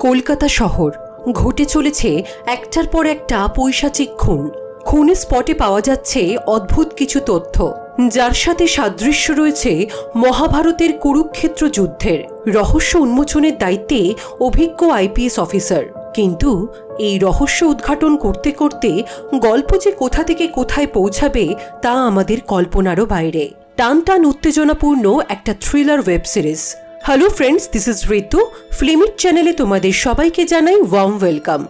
কলকাতা শহর ঘটে চলেছে একটার পর একটা পৈশাচিক খুন। খুনের স্পটে পাওয়া যাচ্ছে অদ্ভুত কিছু তথ্য, যার সাথে সাদৃশ্য রয়েছে মহাভারতের কুরুক্ষেত্র যুদ্ধের। রহস্য উন্মোচনের দায়িত্বে অভিজ্ঞ আইপিএস অফিসার, কিন্তু এই রহস্য উদ্ঘাটন করতে করতে গল্প যে কোথা থেকে কোথায় পৌঁছাবে তা আমাদের কল্পনারও বাইরে। টান টান উত্তেজনাপূর্ণ একটা thriller web series. Hello friends, this is Ritu. Filmit চ্যানেলে তোমাদের সবাইকে জানাই ওয়ার্ম ওয়েলকাম।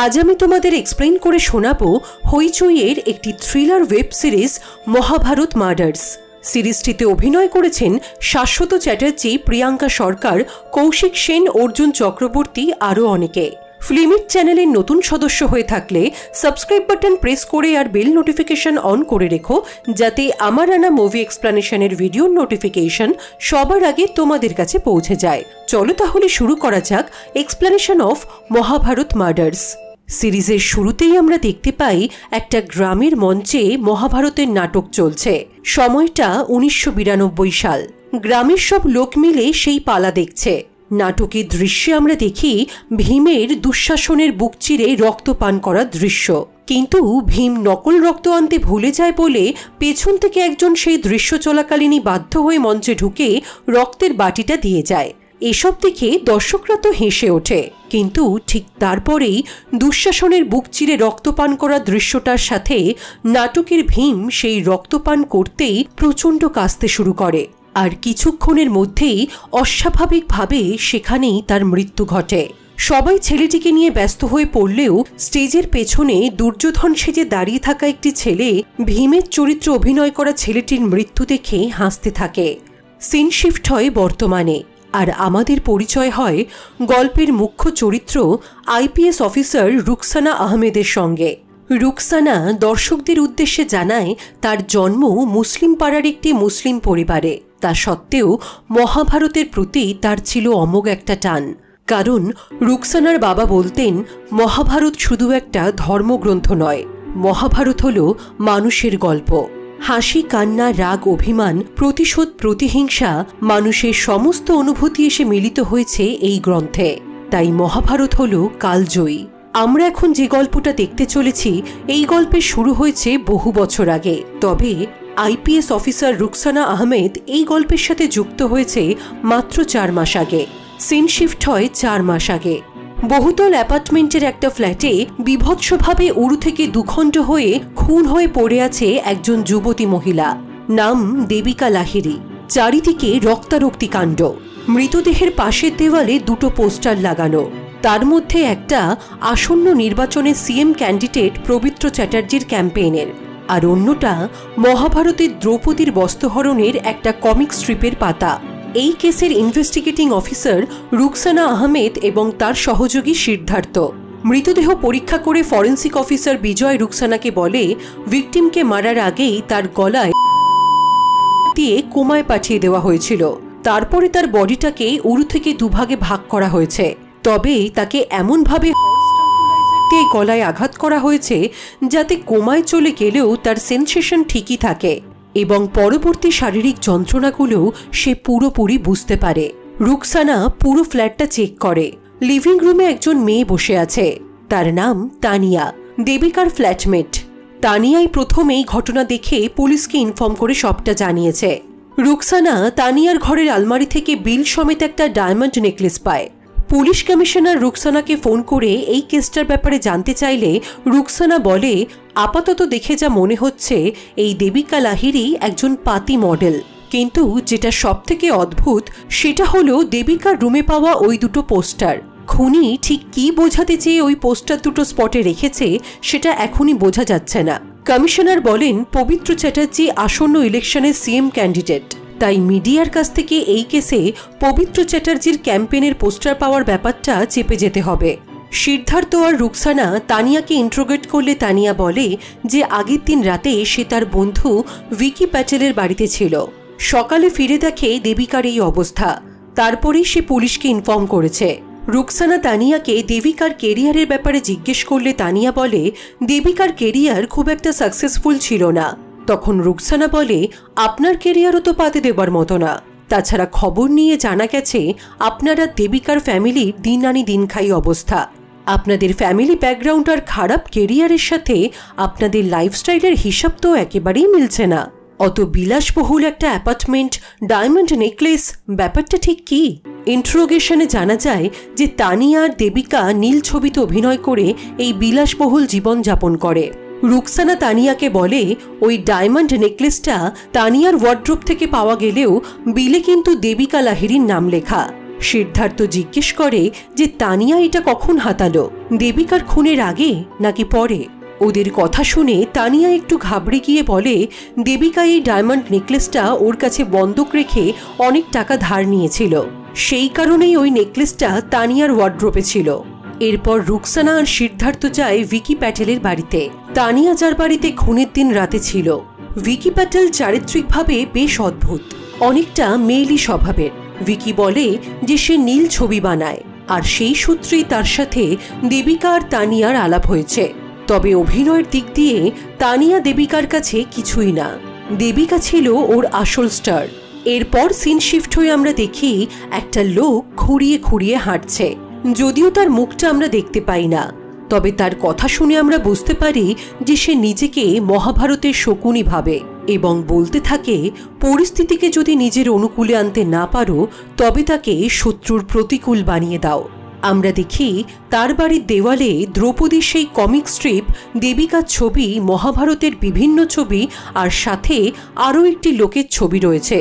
আজ আমি তোমাদের এক্সপ্লেইন করে শোনাবো হইচইয়ের একটি thriller web series Mahabharat murders. সিরিজটিতে অভিনয় করেছেন শাশ্বত চ্যাটার্জি, প্রিয়াঙ্কা সরকার, কৌশিক সেন, অর্জুন চক্রবর্তী আরও অনেকে। ফিল্মিট চ্যানেলের নতুন সদস্য হয়ে থাকলে সাবস্ক্রাইব বাটন প্রেস করে আর বেল নোটিফিকেশন অন করে রেখো, যাতে আমার আনা মুভি এক্সপ্লানেশনের ভিডিওর নোটিফিকেশন সবার আগে তোমাদের কাছে পৌঁছে যায়। চলো তাহলে শুরু করা যাক এক্সপ্লানেশন অফ মহাভারত মার্ডার্স। সিরিজের শুরুতেই আমরা দেখতে পাই একটা গ্রামের মঞ্চে মহাভারতের নাটক চলছে। সময়টা 1992 সাল। গ্রামের সব লোক মিলে সেই পালা দেখছে। নাটকের দৃশ্যে আমরা দেখি ভীমের দুঃশাসনের বুক চিরে রক্ত পান করার দৃশ্য, কিন্তু ভীম নকল রক্ত আনতে ভুলে যায় বলে পেছন থেকে একজন সেই দৃশ্য চলাকালীনই বাধ্য হয়ে মঞ্চে ঢুকে রক্তের বাটিটা দিয়ে যায়। এসব দেখে দর্শকরা তো হেসে ওঠে, কিন্তু ঠিক তারপরেই দুঃশাসনের বুক চিরে রক্তপান করার দৃশ্যটার সাথে নাটকের ভীম সেই রক্তপান করতেই প্রচণ্ড কাঁদতে শুরু করে, আর কিছুক্ষণের মধ্যেই অস্বাভাবিকভাবে সেখানেই তার মৃত্যু ঘটে। সবাই ছেলেটিকে নিয়ে ব্যস্ত হয়ে পড়লেও স্টেজের পেছনে দুর্যোধন সেজে দাঁড়িয়ে থাকা একটি ছেলে ভীমের চরিত্রে অভিনয় করা ছেলেটির মৃত্যু দেখে হাসতে থাকে। সিন শিফট হয় বর্তমানে, আর আমাদের পরিচয় হয় গল্পের মুখ্য চরিত্র আইপিএস অফিসার রুকসানা আহমেদের সঙ্গে। রুকসানা দর্শকদের উদ্দেশ্যে জানায় তার জন্ম মুসলিম পাড়ার একটি মুসলিম পরিবারে। তা সত্ত্বেও মহাভারতের প্রতি তার ছিল অমোঘ একটা টান, কারণ রুকসানার বাবা বলতেন মহাভারত শুধু একটা ধর্মগ্রন্থ নয়, মহাভারত হল মানুষের গল্প। হাসি, কান্না, রাগ, অভিমান, প্রতিশোধ, প্রতিহিংসা, মানুষের সমস্ত অনুভূতি এসে মিলিত হয়েছে এই গ্রন্থে। তাই মহাভারত হল কালজয়ী। আমরা এখন যে গল্পটা দেখতে চলেছি, এই গল্পের শুরু হয়েছে বহু বছর আগে। তবে আইপিএস অফিসার রুকসানা আহমেদ এই গল্পের সাথে যুক্ত হয়েছে মাত্র 4 মাস আগে। সিন শিফট হয় 4 মাস আগে। বহুতল অ্যাপার্টমেন্টের একটা ফ্ল্যাটে বিভৎসভাবে উড়ু থেকে দুখণ্ড হয়ে খুন হয়ে পড়ে আছে একজন যুবতী মহিলা, নাম দেবিকা লাহিড়ী। চারিদিকে রক্তারক্তি কাণ্ড। মৃতদেহের পাশের দেওয়ালে 2টো পোস্টার লাগানো, তার মধ্যে একটা আসন্ন নির্বাচনে সিএম ক্যান্ডিডেট পবিত্র চ্যাটার্জির ক্যাম্পেইনের, আর অন্যটা মহাভারতের দ্রৌপদীর বস্ত্রহরণের একটা কমিক স্ট্রিপের পাতা। এই কেসের ইনভেস্টিগেটিং অফিসার রুকসানা আহমেদ এবং তার সহযোগী সিদ্ধার্থ। মৃতদেহ পরীক্ষা করে ফরেন্সিক অফিসার বিজয় রুকসানাকে বলে ভিকটিমকে মারার আগেই তার গলায় দিয়ে কোমায় পাঠিয়ে দেওয়া হয়েছিল। তারপরে তার বডিটাকে উড়ু থেকে দুভাগে ভাগ করা হয়েছে, তবে তাকে এমনভাবে গলায় আঘাত করা হয়েছে যাতে কোমায় চলে গেলেও তার সেন্সেশন ঠিকই থাকে এবং পরবর্তী শারীরিক যন্ত্রণাগুলো সে পুরোপুরি বুঝতে পারে। রুকসানা পুরো ফ্ল্যাটটা চেক করে। লিভিং রুমে একজন মেয়ে বসে আছে, তার নাম তানিয়া, দেবিকার ফ্ল্যাটমেট। তানিয়াই প্রথমেই ঘটনা দেখে পুলিশকে ইনফর্ম করে সবটা জানিয়েছে। রুকসানা তানিয়ার ঘরের আলমারি থেকে বিল সমেত একটা ডায়মন্ড নেকলেস পায়। পুলিশ কমিশনার রুকসানাকে ফোন করে এই কেসটার ব্যাপারে জানতে চাইলে রুকসানা বলে আপাতত দেখে যা মনে হচ্ছে এই দেবিকা লাহিড়ী একজন পাতি মডেল, কিন্তু যেটা সবথেকে অদ্ভুত সেটা হলো দেবিকার রুমে পাওয়া ওই 2টো পোস্টার। খুনি ঠিক কি বোঝাতে চেয়ে ওই পোস্টার 2টো স্পটে রেখেছে সেটা এখনই বোঝা যাচ্ছে না। কমিশনার বলেন পবিত্র চ্যাটার্জি আসন্ন ইলেকশনের সিএম ক্যান্ডিডেট, তাই মিডিয়ার কাছ থেকে এই কেসে পবিত্র চ্যাটার্জির ক্যাম্পেইনের পোস্টার পাওয়ার ব্যাপারটা চেপে যেতে হবে। সিদ্ধার্থ আর রুকসানা তানিয়াকে ইন্ট্রোগেট করলে তানিয়া বলে যে আগের দিন রাতে সে তার বন্ধু ভিকি প্যাটেলের বাড়িতে ছিল। সকালে ফিরে দেখে দেবিকার এই অবস্থা। তারপরেই সে পুলিশকে ইনফর্ম করেছে। রুকসানা তানিয়াকে দেবিকার কেরিয়ারের ব্যাপারে জিজ্ঞেস করলে তানিয়া বলে দেবিকার কেরিয়ার খুব একটা সাকসেসফুল ছিল না। তখন রুকসানা বলে আপনার কেরিয়ারও তো পাতে দেবার মতো না। তাছাড়া খবর নিয়ে জানা গেছে আপনারা দেবিকার ফ্যামিলির দিন আনি দিন খাই অবস্থা। আপনাদের ফ্যামিলি ব্যাকগ্রাউন্ড আর খারাপ কেরিয়ারের সাথে আপনাদের লাইফস্টাইলের হিসাব তো একেবারেই মিলছে না। অত বিলাসবহুল একটা অ্যাপার্টমেন্ট, ডায়মন্ড নেকলেস, ব্যাপারটা ঠিক কি? ইন্ট্রোগেশনে জানা যায় যে তানিয়া আর দেবিকা নীল ছবিতে অভিনয় করে এই বিলাসবহুল জীবন যাপন করে। রুকসানা তানিয়াকে বলে ওই ডায়মন্ড নেকলেসটা তানিয়ার ওয়ার্ড্রোব থেকে পাওয়া গেলেও বিলে কিন্তু দেবিকা লাহিড়ীর নাম লেখা। সিদ্ধার্থ জিজ্ঞেস করে যে তানিয়া এটা কখন হাতালো, দেবিকার খুনের আগে নাকি পরে? ওদের কথা শুনে তানিয়া একটু ঘাবড়ে গিয়ে বলে দেবিকা এই ডায়মন্ড নেকলেসটা ওর কাছে বন্ধক রেখে অনেক টাকা ধার নিয়েছিল, সেই কারণেই ওই নেকলেসটা তানিয়ার ওয়ার্ড্রোবে ছিল। এরপর রুকসানা আর সিদ্ধার্থ যায় ভিকি প্যাটেলের বাড়িতে। তানিয়া যার বাড়িতে খুনের দিন রাতে ছিল। ভিকি প্যাটেল চারিত্রিকভাবে বেশ অদ্ভুত, অনেকটা মেয়েলি স্বভাবের। ভিকি বলে যে সে নীল ছবি বানায়, আর সেই সূত্রেই তার সাথে দেবিকা আর তানিয়ার আলাপ হয়েছে। তবে অভিনয়ের দিক দিয়ে তানিয়া দেবিকার কাছে কিছুই না, দেবিকা ছিল ওর আসল স্টার। এরপর সিন শিফট হয়ে আমরা দেখি একটা লোক খুঁড়িয়ে খুঁড়িয়ে হাঁটছে, যদিও তার মুখটা আমরা দেখতে পাই না। তবে তার কথা শুনে আমরা বুঝতে পারি যে সে নিজেকে মহাভারতের শকুনি ভাবে এবং বলতে থাকে পরিস্থিতিকে যদি নিজের অনুকূলে আনতে না পারো তবে তাকে শত্রুর প্রতিকূল বানিয়ে দাও। আমরা দেখি তার বাড়ির দেওয়ালে দ্রৌপদীর সেই কমিক স্ট্রিপ, দেবিকার ছবি, মহাভারতের বিভিন্ন ছবি আর সাথে আরও একটি লোকের ছবি রয়েছে,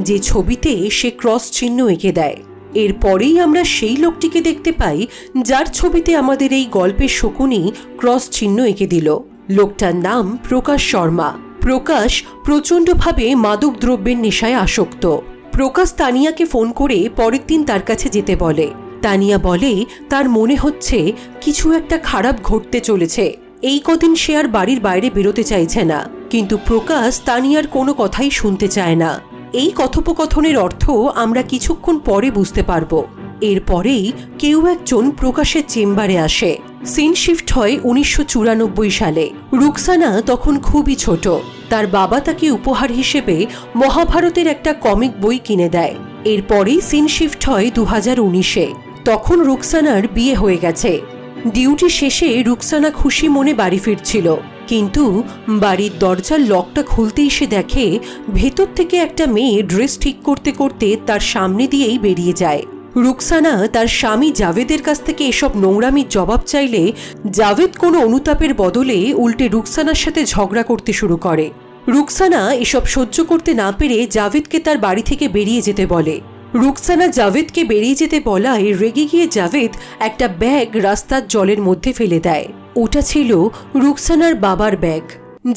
যে ছবিতে সে ক্রস চিহ্ন এঁকে দেয়। এরপরেই আমরা সেই লোকটিকে দেখতে পাই যার ছবিতে আমাদের এই গল্পের শকুনি ক্রস চিহ্ন এঁকে দিল। লোকটার নাম প্রকাশ শর্মা। প্রকাশ প্রচণ্ডভাবে মাদক দ্রব্যের নেশায় আসক্ত। প্রকাশ তানিয়াকে ফোন করে পরের দিন তার কাছে যেতে বলে। তানিয়া বলে তার মনে হচ্ছে কিছু একটা খারাপ ঘটতে চলেছে, এই কদিন সে আর বাড়ির বাইরে বেরোতে চাইছে না। কিন্তু প্রকাশ তানিয়ার কোনো কথাই শুনতে চায় না। এই কথোপকথনের অর্থ আমরা কিছুক্ষণ পরে বুঝতে পারব। এরপরেই কেউ একজন প্রকাশের চেম্বারে আসে। সিন শিফট হয় 1994 সালে। রুকসানা তখন খুবই ছোট। তার বাবা তাকে উপহার হিসেবে মহাভারতের একটা কমিক বই কিনে দেয়। এরপরেই সিন শিফট হয় 2019-এ। তখন রুকসানার বিয়ে হয়ে গেছে। ডিউটি শেষে রুকসানা খুশি মনে বাড়ি ফিরছিল, কিন্তু বাড়ির দরজার লকটা খুলতেই সে দেখে ভেতর থেকে একটা মেয়ে ড্রেস ঠিক করতে করতে তার সামনে দিয়েই বেরিয়ে যায়। রুকসানা তার স্বামী জাভেদের কাছ থেকে এসব নোংরামির জবাব চাইলে জাভেদ কোনো অনুতাপের বদলে উল্টে রুকসানার সাথে ঝগড়া করতে শুরু করে। রুকসানা এসব সহ্য করতে না পেরে জাভেদকে তার বাড়ি থেকে বেরিয়ে যেতে বলে। রুকসানা জাভেদকে বেরিয়ে যেতে বলায় রেগে গিয়ে জাভেদ একটা ব্যাগ রাস্তার জলের মধ্যে ফেলে দেয়। ওটা ছিল রুকসানার বাবার ব্যাগ,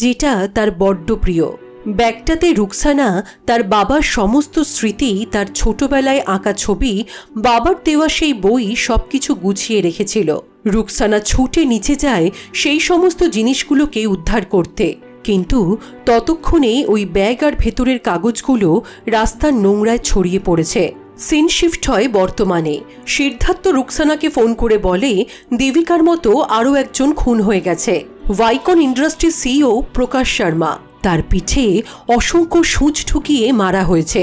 যেটা তার বড্ড প্রিয়। ব্যাগটাতে রুকসানা তার বাবার সমস্ত স্মৃতি, তার ছোটবেলায় আঁকা ছবি, বাবার দেওয়া সেই বই সবকিছু গুছিয়ে রেখেছিল। রুকসানা ছুটে নিচে যায় সেই সমস্ত জিনিসগুলোকে উদ্ধার করতে, কিন্তু ততক্ষণে ওই ব্যাগ আর ভেতরের কাগজগুলো রাস্তার নোংরায় ছড়িয়ে পড়েছে। সিন শিফট হয় বর্তমানে। সিদ্ধার্থ রুকসানাকে ফোন করে বলে দেবিকার মতো আরও একজন খুন হয়ে গেছে। ভাইকন ইন্ডাস্ট্রির সিইও প্রকাশ শর্মা, তার পিঠে অসংখ্য সূঁচ ঢুকিয়ে মারা হয়েছে।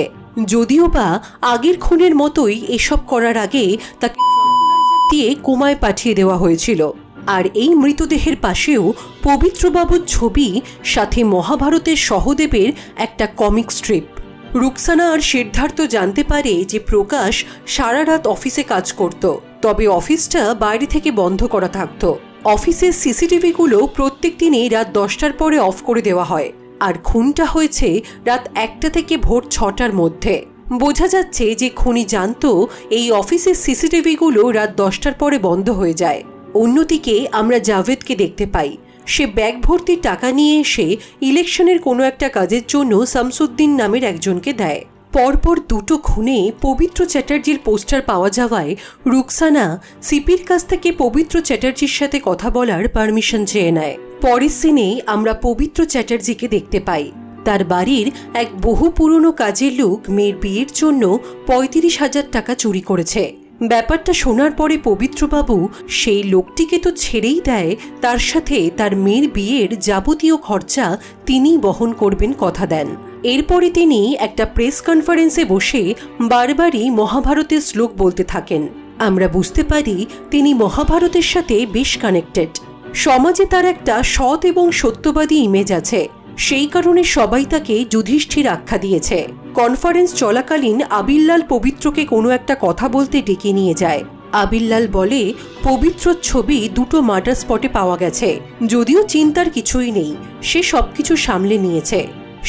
যদিও বা আগের খুনের মতোই এসব করার আগে তাকে দিয়ে কোমায় পাঠিয়ে দেওয়া হয়েছিল। আর এই মৃতদেহের পাশেও পবিত্রবাবুর ছবি, সাথে মহাভারতের সহদেবের একটা কমিক স্ট্রিপ। রুকসানা আর সিদ্ধার্থ জানতে পারে যে প্রকাশ সারা রাত অফিসে কাজ করত, তবে অফিসটা বাইরে থেকে বন্ধ করা থাকত। অফিসের সিসিটিভিগুলো প্রত্যেক দিনই রাত 10টার পরে অফ করে দেওয়া হয়, আর খুনটা হয়েছে রাত 1টা থেকে ভোর 6টার মধ্যে। বোঝা যাচ্ছে যে খুনি জানত এই অফিসের সিসিটিভিগুলো রাত 10টার পরে বন্ধ হয়ে যায়। অন্যদিকে আমরা জাভেদকে দেখতে পাই। সে ব্যাগ ভর্তি টাকা নিয়ে এসে ইলেকশনের কোনো একটা কাজের জন্য শামসুদ্দিন নামের একজনকে দেয়। পরপর দুটো খুনে পবিত্র চ্যাটার্জির পোস্টার পাওয়া যাওয়ায় রুকসানা সিপির কাছ থেকে পবিত্র চ্যাটার্জির সাথে কথা বলার পারমিশন চেয়ে নেয়। পরের সিনেই আমরা পবিত্র চ্যাটার্জিকে দেখতে পাই। তার বাড়ির এক বহু পুরনো কাজের লোক মেয়ের বিয়ের জন্য 35,000 টাকা চুরি করেছে। ব্যাপারটা শোনার পরে পবিত্রবাবু সেই লোকটিকে তো ছেড়েই দেয়, তার সাথে তার মেয়ের বিয়ের যাবতীয় খরচা তিনিই বহন করবেন কথা দেন। এরপরে তিনি একটা প্রেস কনফারেন্সে বসে বারবারই মহাভারতের শ্লোক বলতে থাকেন। আমরা বুঝতে পারি তিনি মহাভারতের সাথে বেশ কানেক্টেড। সমাজে তার একটা সৎ এবং সত্যবাদী ইমেজ আছে, সেই কারণে সবাই তাকে যুধিষ্ঠির আখ্যা দিয়েছে। কনফারেন্স চলাকালীন আবিল্লাল পবিত্রকে কোনো একটা কথা বলতে ডেকে নিয়ে যায়। আবিল্লাল বলে পবিত্রর ছবি দুটো মার্ডার স্পটে পাওয়া গেছে, যদিও চিন্তার কিছুই নেই, সে সবকিছু সামলে নিয়েছে।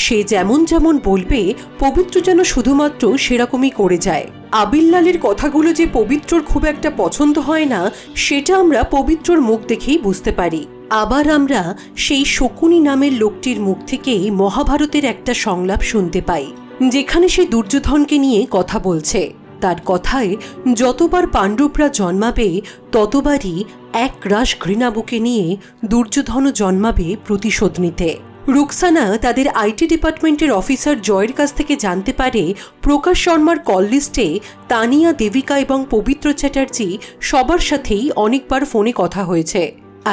সে যেমন যেমন বলবে পবিত্র যেন শুধুমাত্র সেরকমই করে যায়। আবিল্লালের কথাগুলো যে পবিত্রর খুব একটা পছন্দ হয় না সেটা আমরা পবিত্রর মুখ দেখেই বুঝতে পারি। আবার আমরা সেই শকুনি নামের লোকটির মুখ থেকেই মহাভারতের একটা সংলাপ শুনতে পাই, যেখানে সে দুর্যোধনকে নিয়ে কথা বলছে। তার কথায় যতবার পাণ্ডবরা জন্মাবে ততবারই এক রাশ ঘৃণা বুকে নিয়ে দুর্যোধনও জন্মাবে প্রতিশোধ নিতে। রুকসানা তাদের আইটি ডিপার্টমেন্টের অফিসার জয়ের কাছ থেকে জানতে পারে প্রকাশ শর্মার কল লিস্টে তানিয়া, দেবিকা এবং পবিত্র চ্যাটার্জি সবার সাথেই অনেকবার ফোনে কথা হয়েছে।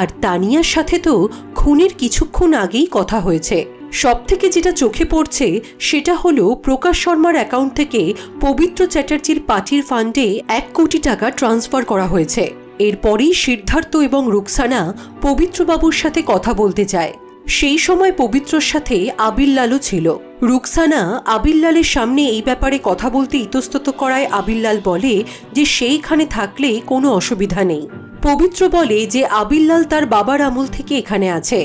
আর তানিয়ার সাথে তো খুনের কিছুক্ষণ আগেই কথা হয়েছে। সবথেকে যেটা চোখে পড়ছে সেটা হলো প্রকাশ শর্মার অ্যাকাউন্ট থেকে পবিত্র চ্যাটার্জির পার্টির ফান্ডে 1 কোটি টাকা ট্রান্সফার করা হয়েছে। এরপরেই সিদ্ধার্থ এবং রুকসানা পবিত্রবাবুর সাথে কথা বলতে যায়। সেই সময় পবিত্রর সাথে আবিল্লালও ছিল। রুকসানা আবিল্লালের সামনে এই ব্যাপারে কথা বলতে ইতস্তত করায় আবিল্লাল বলে যে সেইখানে থাকলে কোনো অসুবিধা নেই। পবিত্র বলে যে আবিল্লাল তার বাবার আমল থেকে এখানে আছে।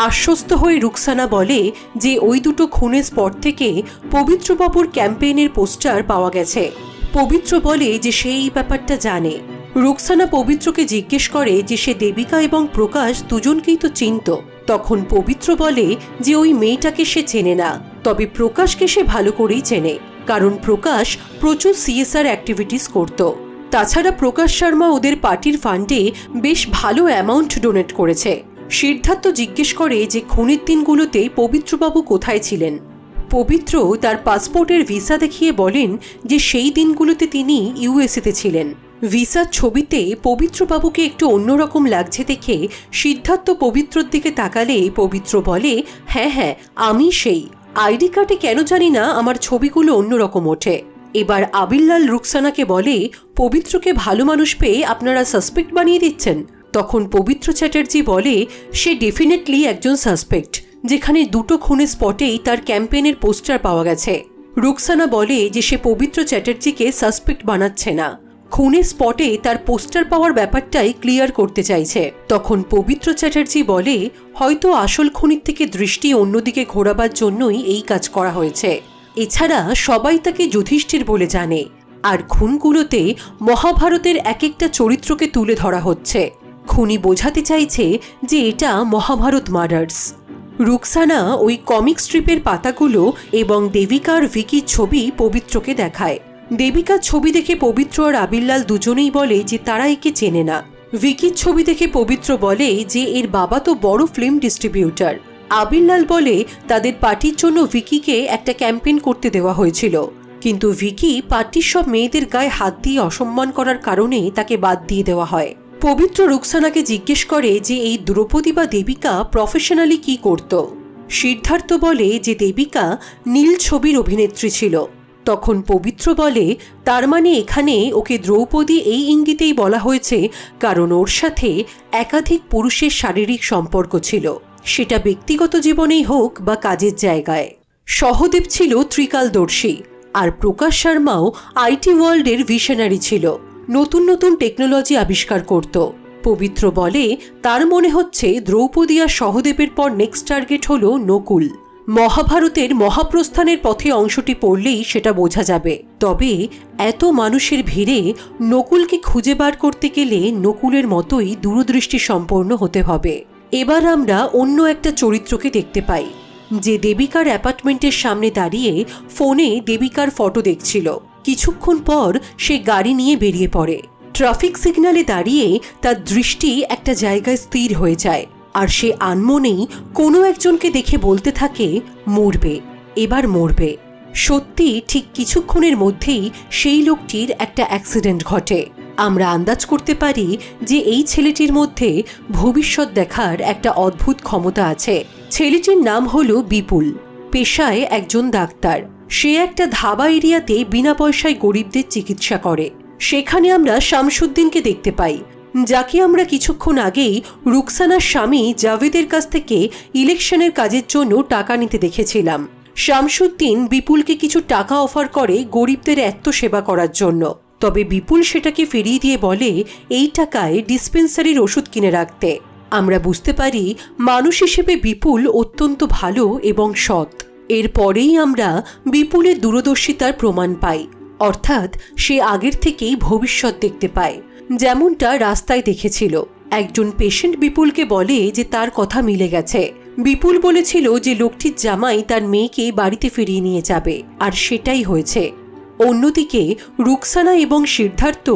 আশ্বস্ত হয়ে রুকসানা বলে যে ওই দুটো খুনের স্পট থেকে পবিত্রবাবুর ক্যাম্পেইনের পোস্টার পাওয়া গেছে। পবিত্র বলে যে সে এই ব্যাপারটা জানে। রুকসানা পবিত্রকে জিজ্ঞেস করে যে সে দেবিকা এবং প্রকাশ দুজনকেই তো চিনত। তখন পবিত্র বলে যে ওই মেয়েটাকে সে চেনে না, তবে প্রকাশকে সে ভালো করেই চেনে, কারণ প্রকাশ প্রচুর সিএসআর অ্যাক্টিভিটিস করত। তাছাড়া প্রকাশ শর্মা ওদের পার্টির ফান্ডে বেশ ভালো অ্যামাউন্ট ডোনেট করেছে। সিদ্ধার্থ জিজ্ঞেস করে যে খুনের দিনগুলোতে পবিত্রবাবু কোথায় ছিলেন। পবিত্র তার পাসপোর্টের ভিসা দেখিয়ে বলেন যে সেই দিনগুলোতে তিনি ইউএসএতে ছিলেন। ভিসার ছবিতে পবিত্রবাবুকে একটু অন্যরকম লাগছে দেখে সিদ্ধার্থ পবিত্রর দিকে তাকালে পবিত্র বলে, হ্যাঁ হ্যাঁ আমি সেই। আইডি কার্ডে কেন জানি না আমার ছবিগুলো অন্যরকম ওঠে। এবার আবিল্লাল রুকসানাকে বলে, পবিত্রকে ভালো মানুষ পেয়ে আপনারা সাসপেক্ট বানিয়ে দিচ্ছেন। তখন পবিত্র চ্যাটার্জি বলে সে ডেফিনেটলি একজন সাসপেক্ট, যেখানে দুটো খুনের স্পটেই তার ক্যাম্পেইনের পোস্টার পাওয়া গেছে। রুকসানা বলে যে সে পবিত্র চ্যাটার্জিকে সাসপেক্ট বানাচ্ছে না, খুনের স্পটে তার পোস্টার পাওয়ার ব্যাপারটাই ক্লিয়ার করতে চাইছে। তখন পবিত্র চ্যাটার্জি বলে হয়তো আসল খুনির থেকে দৃষ্টি অন্যদিকে ঘোরাবার জন্যই এই কাজ করা হয়েছে। এছাড়া সবাই তাকে যুধিষ্ঠির বলে জানে। আর খুনগুলোতে মহাভারতের এক একটা চরিত্রকে তুলে ধরা হচ্ছে। খুনি বোঝাতে চাইছে যে এটা মহাভারত মার্ডার্স। রুকসানা ওই কমিক স্ট্রিপের পাতাগুলো এবং দেবিকার ভিকির ছবি পবিত্রকে দেখায়। দেবিকার ছবি দেখে পবিত্র আর আবিল্লাল দুজনেই বলে যে তারা একে চেনে না। ভিকির ছবি দেখে পবিত্র বলে যে এর বাবা তো বড় ফিল্ম ডিস্ট্রিবিউটার। আবিল্লাল বলে তাদের পার্টির জন্য ভিকিকে একটা ক্যাম্পেইন করতে দেওয়া হয়েছিল, কিন্তু ভিকি পার্টির সব মেয়েদের গায়ে হাত দিয়ে অসম্মান করার কারণে তাকে বাদ দিয়ে দেওয়া হয়। পবিত্র রুকসানাকে জিজ্ঞেস করে যে এই দ্রৌপদী বা দেবিকা প্রফেশনালি কি করত। সিদ্ধার্থ বলে যে দেবিকা নীল ছবির অভিনেত্রী ছিল। তখন পবিত্র বলে তার মানে এখানে ওকে দ্রৌপদী এই ইঙ্গিতেই বলা হয়েছে কারণ ওর সাথে একাধিক পুরুষের শারীরিক সম্পর্ক ছিল, সেটা ব্যক্তিগত জীবনেই হোক বা কাজের জায়গায়। সহদেব ছিল ত্রিকালদর্শী, আর প্রকাশ শর্মাও আইটি ওয়ার্ল্ডের ভিশনারি ছিল, নতুন নতুন টেকনোলজি আবিষ্কার করত। পবিত্র বলে তার মনে হচ্ছে দ্রৌপদী আর সহদেবের পর নেক্সট টার্গেট হলো নকুল। মহাভারতের মহাপ্রস্থানের পথে অংশটি পড়লেই সেটা বোঝা যাবে। তবে এত মানুষের ভিড়ে নকুলকে খুঁজে বার করতে গেলে নকুলের মতোই দূরদৃষ্টি সম্পন্ন হতে হবে। এবার আমরা অন্য একটা চরিত্রকে দেখতে পাই, যে দেবিকার অ্যাপার্টমেন্টের সামনে দাঁড়িয়ে ফোনে দেবিকার ফটো দেখছিল। কিছুক্ষণ পর সে গাড়ি নিয়ে বেরিয়ে পড়ে। ট্রাফিক সিগন্যালে দাঁড়িয়ে তার দৃষ্টি একটা জায়গায় স্থির হয়ে যায়, আর সে আনমনেই কোনো একজনকে দেখে বলতে থাকে মরবে, এবার মরবে। সত্যি ঠিক কিছুক্ষণের মধ্যেই সেই লোকটির একটা অ্যাক্সিডেন্ট ঘটে। আমরা আন্দাজ করতে পারি যে এই ছেলেটির মধ্যে ভবিষ্যৎ দেখার একটা অদ্ভুত ক্ষমতা আছে। ছেলেটির নাম হলো বিপুল। পেশায় একজন ডাক্তার। সে একটা ধাবা এরিয়াতে বিনা পয়সায় গরিবদের চিকিৎসা করে। সেখানে আমরা শামসুদ্দিনকে দেখতে পাই, যাকে আমরা কিছুক্ষণ আগেই রুকসানার স্বামী জাভেদের কাছ থেকে ইলেকশনের কাজের জন্য টাকা নিতে দেখেছিলাম। শামসুদ্দিন বিপুলকে কিছু টাকা অফার করে গরিবদের এত সেবা করার জন্য। তবে বিপুল সেটাকে ফিরিয়ে দিয়ে বলে এই টাকায় ডিসপেন্সারির ওষুধ কিনে রাখতে। আমরা বুঝতে পারি মানুষ হিসেবে বিপুল অত্যন্ত ভালো এবং সৎ। এরপরেই আমরা বিপুলের দূরদর্শিতার প্রমাণ পাই, অর্থাৎ সে আগের থেকেই ভবিষ্যৎ দেখতে পায়, যেমনটা রাস্তায় দেখেছিল। একজন পেশেন্ট বিপুলকে বলে যে তার কথা মিলে গেছে। বিপুল বলেছিল যে লোকটির জামাই তার মেয়েকে বাড়িতে ফিরিয়ে নিয়ে যাবে, আর সেটাই হয়েছে। অন্যদিকে রুকসানা এবং সিদ্ধার্থ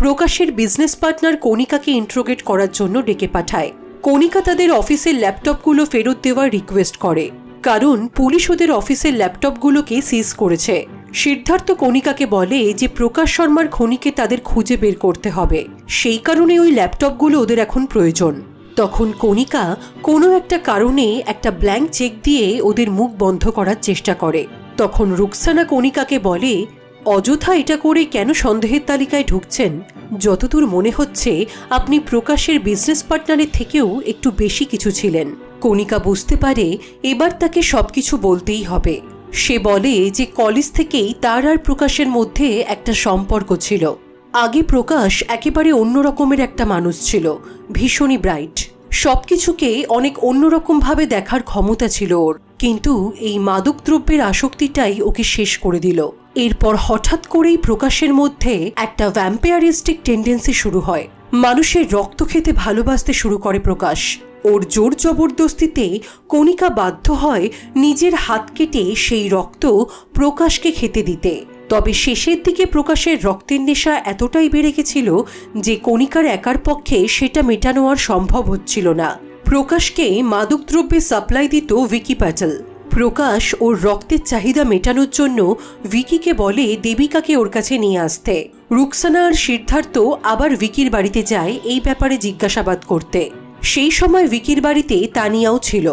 প্রকাশের বিজনেস পার্টনার কণিকাকে ইন্ট্রোগেট করার জন্য ডেকে পাঠায়। কণিকা তাদের অফিসের ল্যাপটপগুলো ফেরত দেওয়ার রিকোয়েস্ট করে, কারণ পুলিশ ওদের অফিসের ল্যাপটপগুলোকে সিজ করেছে। সিদ্ধার্থ কণিকাকে বলে যে প্রকাশ শর্মার খনিকে তাদের খুঁজে বের করতে হবে, সেই কারণে ওই ল্যাপটপগুলো ওদের এখন প্রয়োজন। তখন কণিকা কোনো একটা কারণে একটা ব্ল্যাঙ্ক চেক দিয়ে ওদের মুখ বন্ধ করার চেষ্টা করে। তখন রুকসানা কণিকাকে বলে, অযথা এটা করে কেন সন্দেহের তালিকায় ঢুকছেন? যতদূর মনে হচ্ছে আপনি প্রকাশের বিজনেস পার্টনারের থেকেও একটু বেশি কিছু ছিলেন। কণিকা বুঝতে পারে এবার তাকে সবকিছু বলতেই হবে। সে বলে যে কলেজ থেকেই তার আর প্রকাশের মধ্যে একটা সম্পর্ক ছিল। আগে প্রকাশ একেবারে অন্য রকমের একটা মানুষ ছিল, ভীষণই ব্রাইট, সবকিছুকে অনেক অন্যরকমভাবে দেখার ক্ষমতা ছিল ওর। কিন্তু এই মাদকদ্রব্যের আসক্তিটাই ওকে শেষ করে দিল। এরপর হঠাৎ করেই প্রকাশের মধ্যে একটা ভ্যাম্পায়ারিস্টিক টেন্ডেন্সি শুরু হয়। মানুষের রক্ত খেতে ভালোবাসতে শুরু করে প্রকাশ। ওর জোর জবরদস্তিতে কণিকা বাধ্য হয় নিজের হাত কেটে সেই রক্ত প্রকাশকে খেতে দিতে। তবে শেষের দিকে প্রকাশের রক্তের নেশা এতটাই বেড়ে গেছিল যে কণিকার একার পক্ষে সেটা মেটানো আর সম্ভব হচ্ছিল না। প্রকাশকে মাদকদ্রব্যে সাপ্লাই দিত ভিকি প্যাটেল। প্রকাশ ওর রক্তের চাহিদা মেটানোর জন্য ভিকিকে বলে দেবিকাকে ওর কাছে নিয়ে আসতে। রুকসানা আর সিদ্ধার্থ আবার ভিকির বাড়িতে যায় এই ব্যাপারে জিজ্ঞাসাবাদ করতে। সেই সময় ভিকির বাড়িতে তানিয়াও ছিল।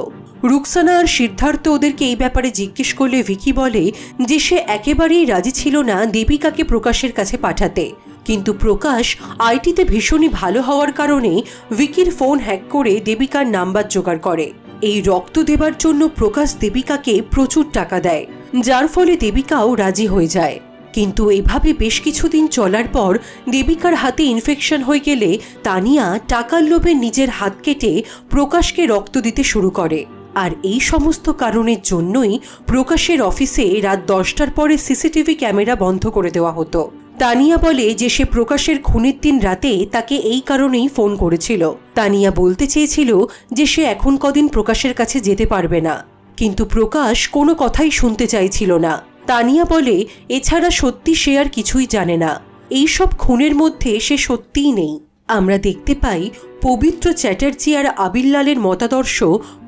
রুকসানা আর সিদ্ধার্থ ওদেরকে এই ব্যাপারে জিজ্ঞেস করলে ভিকি বলে যে সে একেবারেই রাজি ছিল না দেবিকাকে প্রকাশের কাছে পাঠাতে, কিন্তু প্রকাশ আইটিতে ভীষণই ভালো হওয়ার কারণে ভিকির ফোন হ্যাক করে দেবিকার নাম্বার জোগাড় করে। এই রক্ত দেবার জন্য প্রকাশ দেবিকাকে প্রচুর টাকা দেয়, যার ফলে দেবিকাও রাজি হয়ে যায়। কিন্তু এইভাবে বেশ কিছুদিন চলার পর দেবিকার হাতে ইনফেকশন হয়ে গেলে তানিয়া টাকার লোভে নিজের হাত কেটে প্রকাশকে রক্ত দিতে শুরু করে। আর এই সমস্ত কারণের জন্যই প্রকাশের অফিসে রাত 10টার পরে সিসিটিভি ক্যামেরা বন্ধ করে দেওয়া হতো। তানিয়া বলে যে সে প্রকাশের খুনের দিন রাতে তাকে এই কারণেই ফোন করেছিল। তানিয়া বলতে চেয়েছিল যে সে এখন কদিন প্রকাশের কাছে যেতে পারবে না, কিন্তু প্রকাশ কোনো কথাই শুনতে চাইছিল না। তানিয়া বলে এছাড়া সত্যি সে আর কিছুই জানে না, এই সব খুনের মধ্যে সে সত্যিই নেই। আমরা দেখতে পাই পবিত্র চ্যাটার্জি আর আবিরলালের মতাদর্শ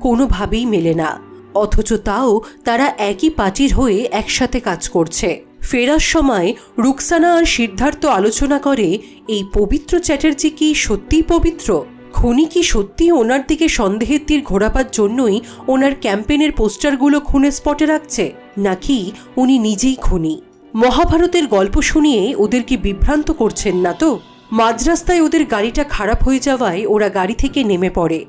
কোনোভাবেই মেলে না, অথচ তাও তারা একই পার্টির হয়ে একসাথে কাজ করছে। ফেরার সময় রুকসানা আর সিদ্ধার্থ আলোচনা করে এই পবিত্র চ্যাটার্জি কি সত্যিই পবিত্র? খুনি কি সত্যি ওনার দিকে সন্দেহের তীর ঘোরাবার জন্যই ওনার ক্যাম্পেনের পোস্টারগুলো খুনের স্পটে রাখছে, নাকি উনি নিজেই খুনি? মহাভারতের গল্প শুনিয়ে ওদের কি বিভ্রান্ত করছেন না তো? মাঝরাস্তায় ওদের গাড়িটা খারাপ হয়ে যাওয়ায় ওরা গাড়ি থেকে নেমে পড়ে।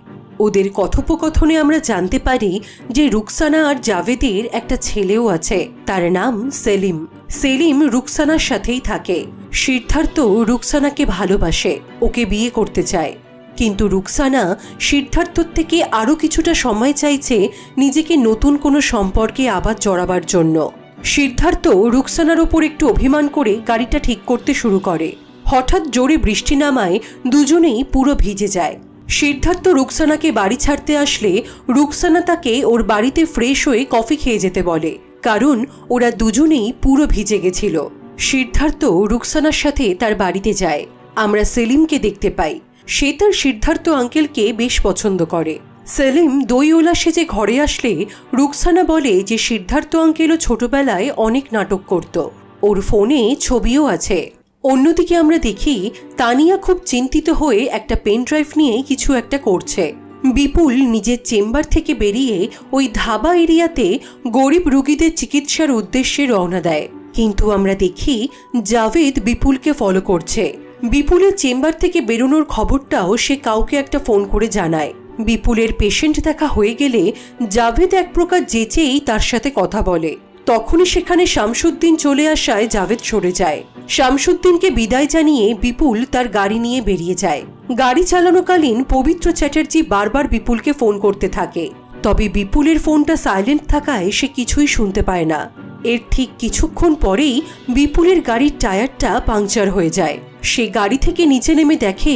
ওদের কথোপকথনে আমরা জানতে পারি যে রুকসানা আর জাভেদের একটা ছেলেও আছে, তার নাম সেলিম। সেলিম রুকসানার সাথেই থাকে। সিদ্ধার্থ রুকসানাকে ভালোবাসে, ওকে বিয়ে করতে চায়, কিন্তু রুকসানা সিদ্ধার্থর থেকে আরও কিছুটা সময় চাইছে নিজেকে নতুন কোনো সম্পর্কে আবার জড়াবার জন্য। সিদ্ধার্থ রুকসানার ওপর একটু অভিমান করে গাড়িটা ঠিক করতে শুরু করে। হঠাৎ জোরে বৃষ্টি নামায় দুজনেই পুরো ভিজে যায়। সিদ্ধার্থ রুকসানাকে বাড়ি ছাড়তে আসলে রুকসানা তাকে ওর বাড়িতে ফ্রেশ হয়ে কফি খেয়ে যেতে বলে, কারণ ওরা দুজনেই পুরো ভিজে গেছিল। সিদ্ধার্থ রুকসানার সাথে তার বাড়িতে যায়। আমরা সেলিমকে দেখতে পাই। সে তার সিদ্ধার্থ আঙ্কেলকে বেশ পছন্দ করে। সেলিম দইওলা সেজে ঘরে আসলে রুকসানা বলে যে সিদ্ধার্থ আঙ্কেলও ছোটবেলায় অনেক নাটক করত, ওর ফোনে ছবিও আছে। অন্যদিকে আমরা দেখি তানিয়া খুব চিন্তিত হয়ে একটা পেন ড্রাইভ নিয়ে কিছু একটা করছে। বিপুল নিজের চেম্বার থেকে বেরিয়ে ওই ধাবা এরিয়াতে গরিব রোগীদের চিকিৎসার উদ্দেশ্যে রওনা দেয়। কিন্তু আমরা দেখি জাভেদ বিপুলকে ফলো করছে। বিপুলের চেম্বার থেকে বেরোনোর খবরটাও সে কাউকে একটা ফোন করে জানায়। বিপুলের পেশেন্ট দেখা হয়ে গেলে জাভেদ এক প্রকার যেচেই তার সাথে কথা বলে। তখনই সেখানে শামসুদ্দিন চলে আসায় জাভেদ সরে যায়। শামসুদ্দিনকে বিদায় জানিয়ে বিপুল তার গাড়ি নিয়ে বেরিয়ে যায়। গাড়ি চালানোকালীন পবিত্র চ্যাটার্জি বারবার বিপুলকে ফোন করতে থাকে, তবে বিপুলের ফোনটা সাইলেন্ট থাকায় সে কিছুই শুনতে পায় না। এর ঠিক কিছুক্ষণ পরেই বিপুলের গাড়ির টায়ারটা পাংচার হয়ে যায়। সে গাড়ি থেকে নিচে নেমে দেখে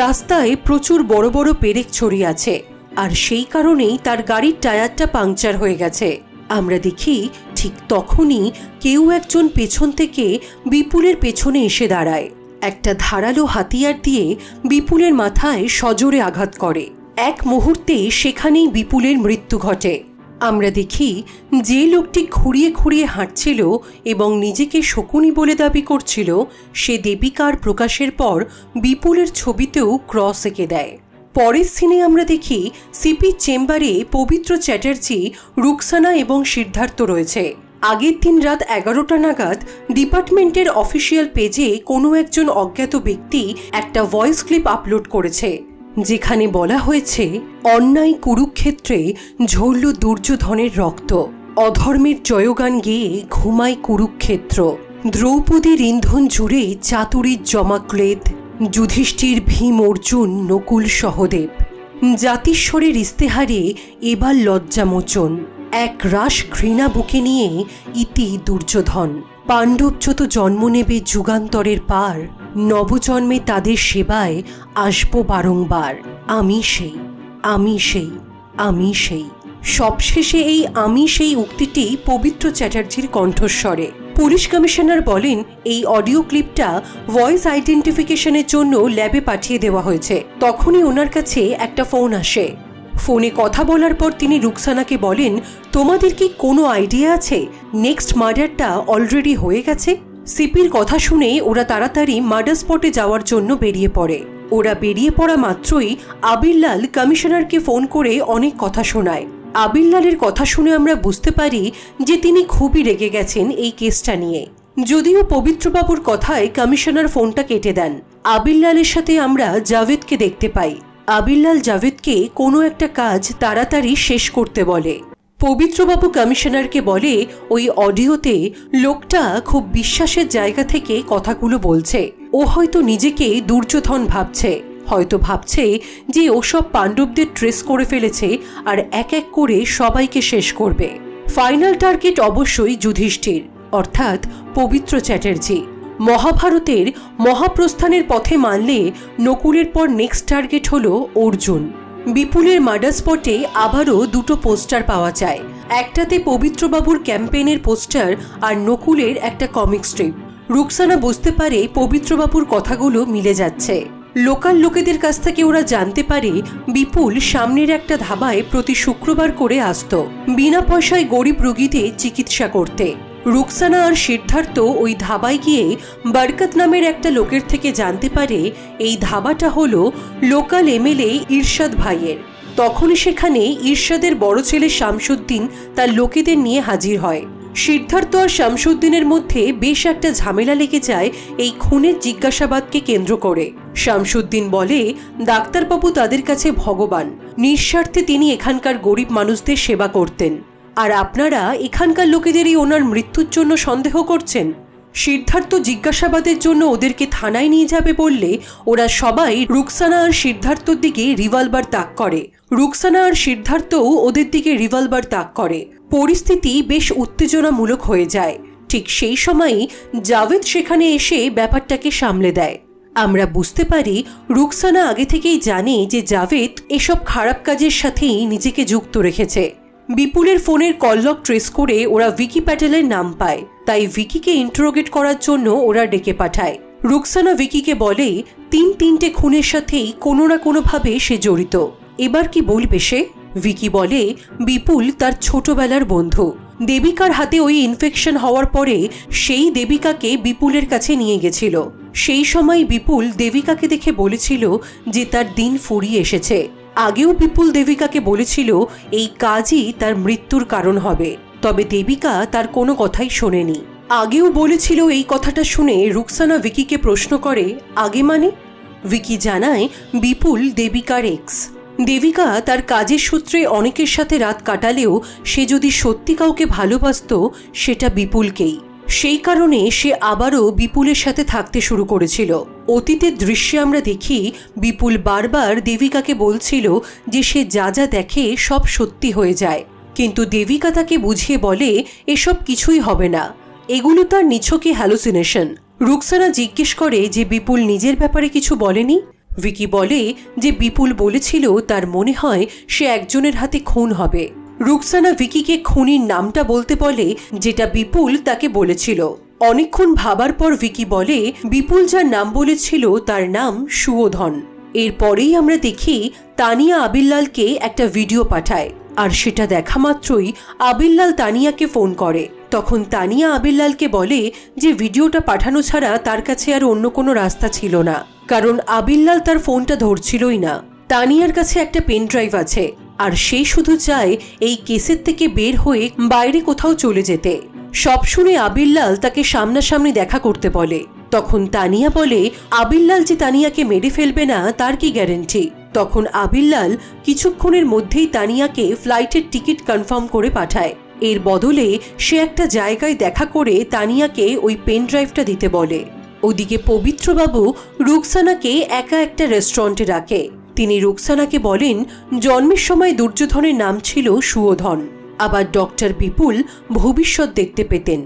রাস্তায় প্রচুর বড় বড় পেরেক ছড়িয়ে আছে, আর সেই কারণেই তার গাড়ির টায়ারটা পাংচার হয়ে গেছে। আমরা দেখি ঠিক তখনই কেউ একজন পেছন থেকে বিপুলের পেছনে এসে দাঁড়ায়। একটা ধারালো হাতিয়ার দিয়ে বিপুলের মাথায় সজোরে আঘাত করে। এক মুহূর্তে সেখানেই বিপুলের মৃত্যু ঘটে। আমরা দেখি যে লোকটি খুঁড়িয়ে খুঁড়িয়ে হাঁটছিল এবং নিজেকে শকুনি বলে দাবি করছিল, সে দেবিকার প্রকাশের পর বিপুলের ছবিতেও ক্রস এঁকে দেয়। পরের সিনে আমরা দেখি সিপি চেম্বারে পবিত্র চ্যাটার্জি, রুকসানা এবং সিদ্ধার্থ রয়েছে। আগের দিন রাত 11টা নাগাদ ডিপার্টমেন্টের অফিসিয়াল পেজে কোনো একজন অজ্ঞাত ব্যক্তি একটা ভয়েস ক্লিপ আপলোড করেছে, যেখানে বলা হয়েছে অন্যায় কুরুক্ষেত্রে ঝরল দুর্যোধনের রক্ত, অধর্মের জয়গান গেয়ে ঘুমায় কুরুক্ষেত্র, দ্রৌপদীর ইন্ধন জুড়ে চাতুরীর জমাক্লেদ, যুধিষ্ঠির, ভীম, অর্জুন, নকুল, সহদেব, জাতিস্বরের ইস্তেহারে এবার লজ্জামোচন, এক রাস ঘৃণা বুকে নিয়ে ইতি দুর্যোধন, পাণ্ডবযত জন্ম নেবে যুগান্তরের পার, নবজন্মে তাদের সেবায় আসব বারংবার, আমি সেই, আমি সেই, আমি সেই। সবশেষে এই আমি সেই উক্তিটি পবিত্র চ্যাটার্জির কণ্ঠস্বরে। পুলিশ কমিশনার বলেন, এই অডিও ক্লিপটা ভয়েস আইডেন্টিফিকেশনের জন্য ল্যাবে পাঠিয়ে দেওয়া হয়েছে। তখনই ওনার কাছে একটা ফোন আসে। ফোনে কথা বলার পর তিনি রুকসানাকে বলেন, তোমাদের কি কোনো আইডিয়া আছে নেক্সট মার্ডারটা অলরেডি হয়ে গেছে? সিপির কথা শুনে ওরা তাড়াতাড়ি মার্ডার স্পটে যাওয়ার জন্য বেরিয়ে পড়ে। ওরা বেরিয়ে পড়া মাত্রই আবিরলাল কমিশনারকে ফোন করে অনেক কথা শোনায়। আবিরলালের কথা শুনে আমরা বুঝতে পারি যে তিনি খুবই রেগে গেছেন এই কেসটা নিয়ে। যদিও পবিত্রবাবুর কথায় কমিশনার ফোনটা কেটে দেন। আবিরলালের সাথে আমরা জাভেদকে দেখতে পাই। আবিরলাল জাভেদকে কোনো একটা কাজ তাড়াতাড়ি শেষ করতে বলে। পবিত্রবাবু কমিশনারকে বলে, ওই অডিওতে লোকটা খুব বিশ্বাসের জায়গা থেকে কথাগুলো বলছে। ও হয়তো নিজেকে দুর্যোধন ভাবছে, হয়তো ভাবছে যে ওসব পাণ্ডবদের ট্রেস করে ফেলেছে আর এক এক করে সবাইকে শেষ করবে। ফাইনাল টার্গেট অবশ্যই যুধিষ্ঠির, অর্থাৎ পবিত্র চ্যাটার্জি। মহাভারতের মহাপ্রস্থানের পথে মানলে নকুলের পর নেক্সট টার্গেট হলো অর্জুন। বিপুলের মার্ডার স্পটে আবারও দুটো পোস্টার পাওয়া যায়। একটাতে পবিত্রবাবুর ক্যাম্পেইনের পোস্টার আর নকুলের একটা কমিক স্ট্রিপ। রুকসানা বুঝতে পারে পবিত্রবাবুর কথাগুলো মিলে যাচ্ছে। লোকাল লোকেদের কাছ থেকে ওরা জানতে পারে বিপুল সামনের একটা ধাবায় প্রতি শুক্রবার করে আসত বিনা পয়সায় গরিব রোগীদের চিকিৎসা করতে। রুকসানা আর সিদ্ধার্থ ওই ধাবায় গিয়ে বরকত নামের একটা লোকের থেকে জানতে পারে এই ধাবাটা হলো লোকাল এমএলএ ইরশাদ ভাইয়ের। তখনই সেখানে ইরশাদের বড় ছেলে শামসুদ্দিন তার লোকেদের নিয়ে হাজির হয়। সিদ্ধার্থ আর শামসুদ্দিনের মধ্যে বেশ একটা ঝামেলা লেগে যায় এই খুনের জিজ্ঞাসাবাদকে কেন্দ্র করে। শামসুদ্দিন বলে, ডাক্তারবাবু তাদের কাছে ভগবান, নিঃস্বার্থে তিনি এখানকার গরিব মানুষদের সেবা করতেন, আর আপনারা এখানকার লোকেদেরই ওনার মৃত্যুর জন্য সন্দেহ করছেন। সিদ্ধার্থ জিজ্ঞাসাবাদের জন্য ওদেরকে থানায় নিয়ে যাবে বললে ওরা সবাই রুকসানা আর সিদ্ধার্থর দিকে রিভলভার তাক করে। রুকসানা আর সিদ্ধার্থও ওদের দিকে রিভলভার তাক করে। পরিস্থিতি বেশ উত্তেজনামূলক হয়ে যায়। ঠিক সেই সময়ই জাভেদ সেখানে এসে ব্যাপারটাকে সামলে দেয়। আমরা বুঝতে পারি রুকসানা আগে থেকেই জানে যে জাভেদ এসব খারাপ কাজের সাথেই নিজেকে যুক্ত রেখেছে। বিপুলের ফোনের কললক ট্রেস করে ওরা ভিকি প্যাটেলের নাম পায়, তাই ভিকিকে ইন্টারোগেট করার জন্য ওরা ডেকে পাঠায়। রুকসানা ভিকিকে বলে তিনটে খুনের সাথেই কোনো না কোনোভাবে সে জড়িত। এবার কি বলবে সে? ভিকি বলে বিপুল তার ছোটবেলার বন্ধু। দেবিকার হাতে ওই ইনফেকশন হওয়ার পরে সেই দেবিকাকে বিপুলের কাছে নিয়ে গেছিল। সেই সময় বিপুল দেবিকাকে দেখে বলেছিল যে তার দিন ফুরিয়ে এসেছে। আগেও বিপুল দেবিকাকে বলেছিল এই কাজই তার মৃত্যুর কারণ হবে, তবে দেবিকা তার কোনো কথাই শোনেনি। আগেও বলেছিল এই কথাটা শুনে রুকসানা ভিকিকে প্রশ্ন করে, আগে মানে? ভিকি জানায় বিপুল দেবিকার এক্স। দেবিকা তার কাজের সূত্রে অনেকের সাথে রাত কাটালেও সে যদি সত্যি কাউকে ভালোবাসত সেটা বিপুলকেই। সেই কারণে সে আবারও বিপুলের সাথে থাকতে শুরু করেছিল। অতীতের দৃশ্যে আমরা দেখি বিপুল বারবার দেবিকাকে বলছিল যে সে যা যা দেখে সব সত্যি হয়ে যায়, কিন্তু দেবিকা তাকে বুঝিয়ে বলে এসব কিছুই হবে না, এগুলো তার নিছকই হ্যালুসিনেশন। রুকসানা জিজ্ঞেস করে যে বিপুল নিজের ব্যাপারে কিছু বলেনি। ভিকি বলে যে বিপুল বলেছিল তার মনে হয় সে একজনের হাতে খুন হবে। রুকসানা ভিকিকে খুনির নামটা বলতে বলে যেটা বিপুল তাকে বলেছিল। অনেকক্ষণ ভাবার পর ভিকি বলে বিপুল যার নাম বলেছিল তার নাম সুবোধন। এরপরেই আমরা দেখি তানিয়া আবিল্লালকে একটা ভিডিও পাঠায়, আর সেটা দেখা মাত্রই আবিল্লাল তানিয়াকে ফোন করে। তখন তানিয়া আবিল্লালকে বলে যে ভিডিওটা পাঠানো ছাড়া তার কাছে আর অন্য কোনো রাস্তা ছিল না, কারণ আবিল্লাল তার ফোনটা ধরছিলই না। তানিয়ার কাছে একটা পেন ড্রাইভ আছে, আর সে শুধু চায় এই কেসের থেকে বের হয়ে বাইরে কোথাও চলে যেতে। সব শুনে আবিল্লাল তাকে সামনাসামনি দেখা করতে বলে। তখন তানিয়া বলে আবিল্লাল যে তানিয়াকে মেরে ফেলবে না তার কি গ্যারেন্টি। তখন আবিল্লাল কিছুক্ষণের মধ্যেই তানিয়াকে ফ্লাইটের টিকিট কনফার্ম করে পাঠায়। এর বদলে সে একটা জায়গায় দেখা করে তানিয়াকে ওই পেন ড্রাইভটা দিতে বলে। ওদিকে পবিত্রবাবু রুকসানাকে একা একটা রেস্টুরেন্টে রাখে। তিনি রুকসানাকে বলেন জন্মের সময় দুর্যোধনের নাম ছিল সুবোধন। আবার ডক্টর বিপুল ভবিষ্যৎ দেখতে পেতেন,